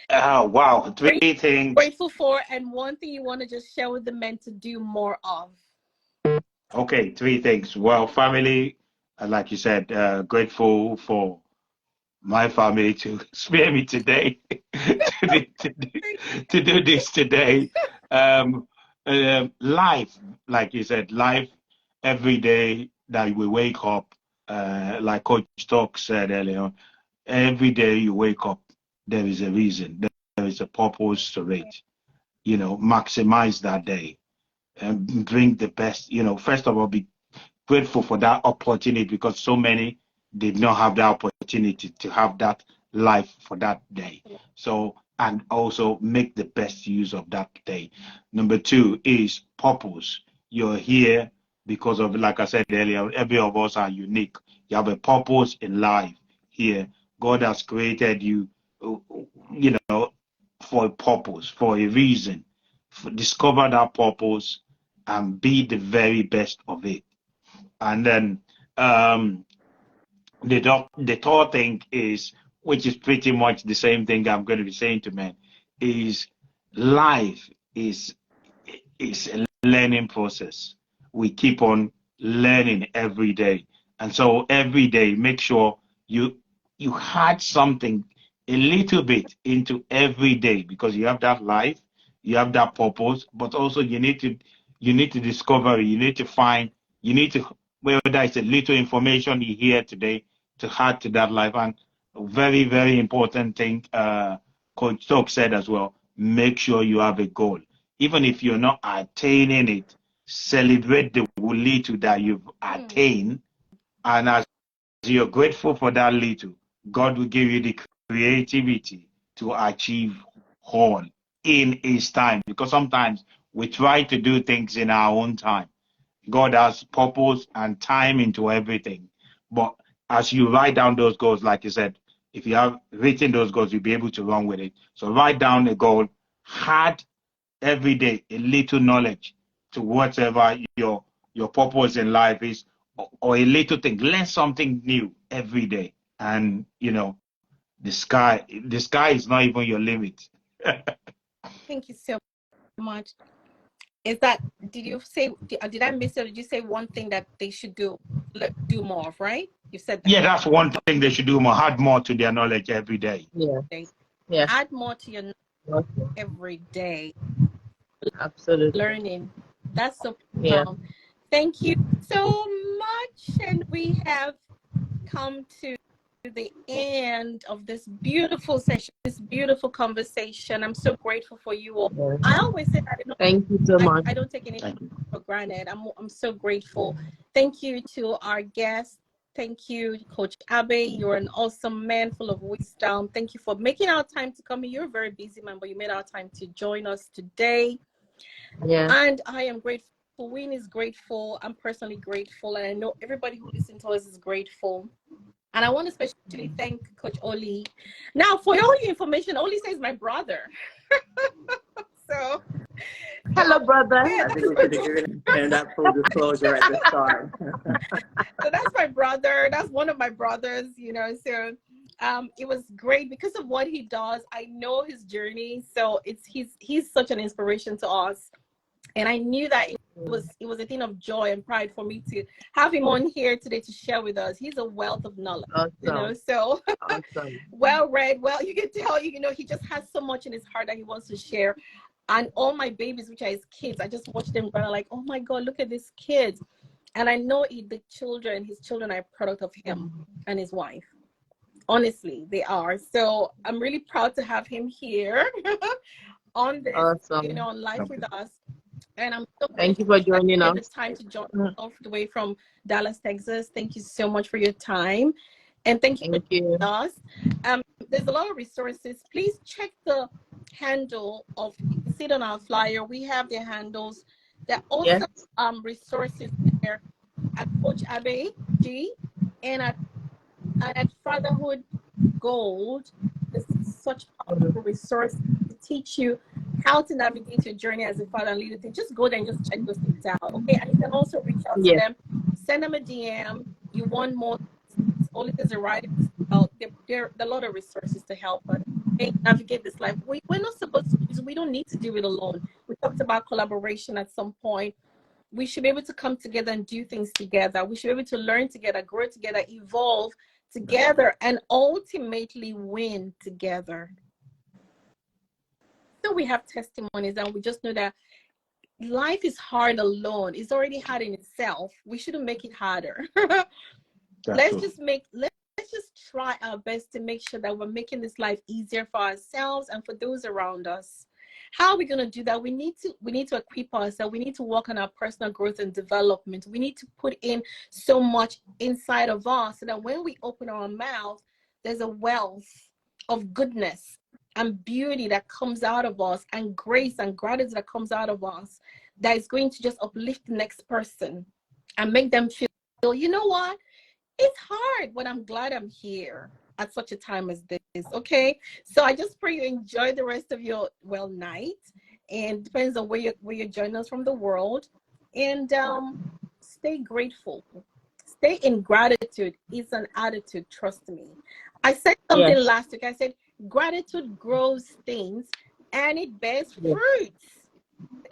Wow, three things. grateful for, and one thing you want to just share with the men to do more of. Okay, three things. Well, family, like you said, grateful for my family to spare me today to do this today. Life, like you said, life every day that we wake up, like Coach Talk said earlier, every day you wake up, there is a reason, there is a purpose to it. You know, maximize that day and bring the best. You know, first of all, be grateful for that opportunity because so many did not have the opportunity to have that life for that day. So, and also make the best use of that day. Number two is purpose. You're here because of, like I said earlier, every of us are unique. You have a purpose in life here. God has created you, you know, for a purpose, for a reason. Discover that purpose and be the very best of it. And then the third thing is, which is pretty much the same thing I'm going to be saying to men, is life is a learning process. We keep on learning every day, and so every day make sure you add something a little bit into every day because you have that life, you have that purpose, but also you need to discover, you need to find, you need to, whether it's a little information you hear today to add to that life. And a very, very important thing Coach Talk said as well, make sure you have a goal. Even if you're not attaining it, celebrate the little that you've attained. And as you're grateful for that little, God will give you the creativity to achieve all in His time. Because sometimes we try to do things in our own time. God has purpose and time into everything. But as you write down those goals, like you said, if you have written those goals, you'll be able to run with it. So write down a goal, add every day a little knowledge to whatever your purpose in life is, or a little thing. Learn something new every day. And you know, the sky is not even your limit. Thank you so much. Is that, did I miss it? Or did you say one thing that they should do more of, right? You said that. Yeah, that's one thing they should do more, add more to their knowledge every day. Yeah. Add more to your knowledge every day. Absolutely. Learning. That's so Yeah. Thank you so much. And we have come to the end of this beautiful session, this beautiful conversation. I'm so grateful for you all. Yeah. I always say that, Thank you so much. I don't take anything for granted. I'm so grateful. Thank you to our guests. Thank you, Coach Abe. You're an awesome man full of wisdom. Thank you for making our time to come. You're a very busy man, but you made our time to join us today. Yeah. And I am grateful. Win is grateful. I'm personally grateful. And I know everybody who listens to us is grateful. And I want to especially thank Coach Oli. Now, for all your information, Oli says my brother. So, hello, brother. Yeah, I think we should have given him that full disclosure at the start. So that's my brother. That's one of my brothers, you know. So it was great because of what he does. I know his journey. So he's such an inspiration to us. And I knew that it was a thing of joy and pride for me to have him on here today to share with us. He's a wealth of knowledge, you know, so Awesome. well read. Well, you can tell, you know, he just has so much in his heart that he wants to share. And all my babies, which are his kids, I just watch them run like, oh my God, look at these kids. And I know his children are a product of him and his wife. Honestly, they are. So I'm really proud to have him here on this, Awesome. you know, on Life with Us. And I'm so thank you for joining us. The time to join all the way from Dallas, Texas. Thank you so much for your time. And thank you Thank you. for us. There's a lot of resources. Please check the handle of, you can see it on our flyer. We have their handles. There are also Yes. resources there at Coach Abe G and at Fatherhood Gold. This is such powerful resource to teach you how to navigate your journey as a father and leader. Just go there and just check those things out, okay? And you can also reach out to Yes. them, send them a DM. You want more? All it is a write out. There are a lot of resources to help us navigate this life. We're not supposed to. We don't need to do it alone. We talked about collaboration at some point. We should be able to come together and do things together. We should be able to learn together, grow together, evolve together, and ultimately win together. So we have testimonies, and we just know that life is hard alone. It's already hard in itself. We shouldn't make it harder. Let's just try our best to make sure that we're making this life easier for ourselves and for those around us. How are we going to do that? We need to equip ourselves. We need to work on our personal growth and development. We need to put in so much inside of us so that when we open our mouth, there's a wealth of goodness and beauty that comes out of us, and grace and gratitude that comes out of us, that is going to just uplift the next person and make them feel, you know what? It's hard, but I'm glad I'm here at such a time as this, okay? So I just pray you enjoy the rest of your, night. And depends on where you're joining us from the world. And stay grateful. Stay in gratitude. It's an attitude, trust me. I said something last week. I said, gratitude grows things and it bears fruits.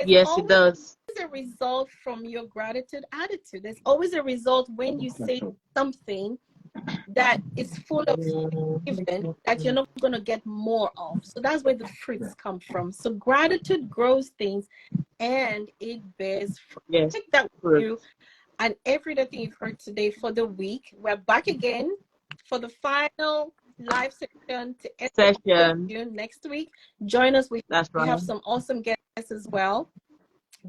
Yes, it does. A result from your gratitude attitude. There's always a result when you say something that is full of giving that you're not going to get more of. So that's where the fruits come from. So gratitude grows things and it bears fruit. Yes. Take that with you and everything you've heard today for the week. We're back again for the final live session to end next week. Join us. We have some awesome guests as well.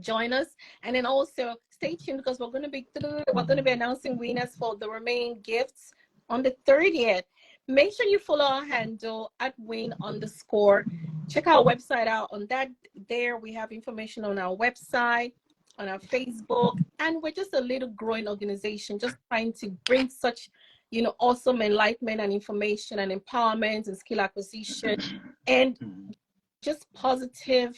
Join us, and then also stay tuned because we're going to be announcing winners for the remaining gifts on the 30th. Make sure you follow our handle at win_. Check our website out. On that, there we have information on our website, on our Facebook, and we're just a little growing organization, just trying to bring such awesome enlightenment and information and empowerment and skill acquisition and just positivity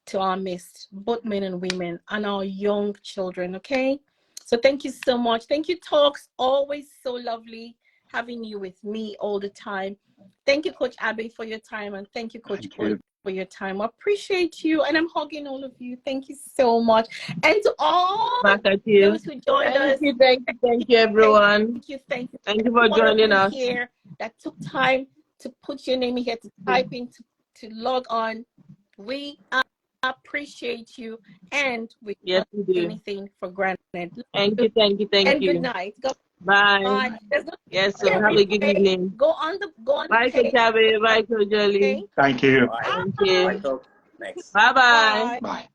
to our midst, both men and women, and our young children, okay? So thank you so much. Thank you, Talks. Always so lovely having you with me all the time. Thank you, Coach Abe, for your time, and thank you, Coach Paul, for your time. I appreciate you, and I'm hugging all of you. Thank you so much. And to all those who joined us. Thank you, everyone. Thank you. Thank you for joining us. Here that took time to put your name here, to type in, to log on. We appreciate you, and we don't do anything for granted. Thank you. And good night. Bye. Yes, so have a good evening. Go on Bye, Coach Abe. Bye, Coach Jolie. Thank you. Bye. Thank you. Bye, Coach. Thanks. Bye-bye. Bye.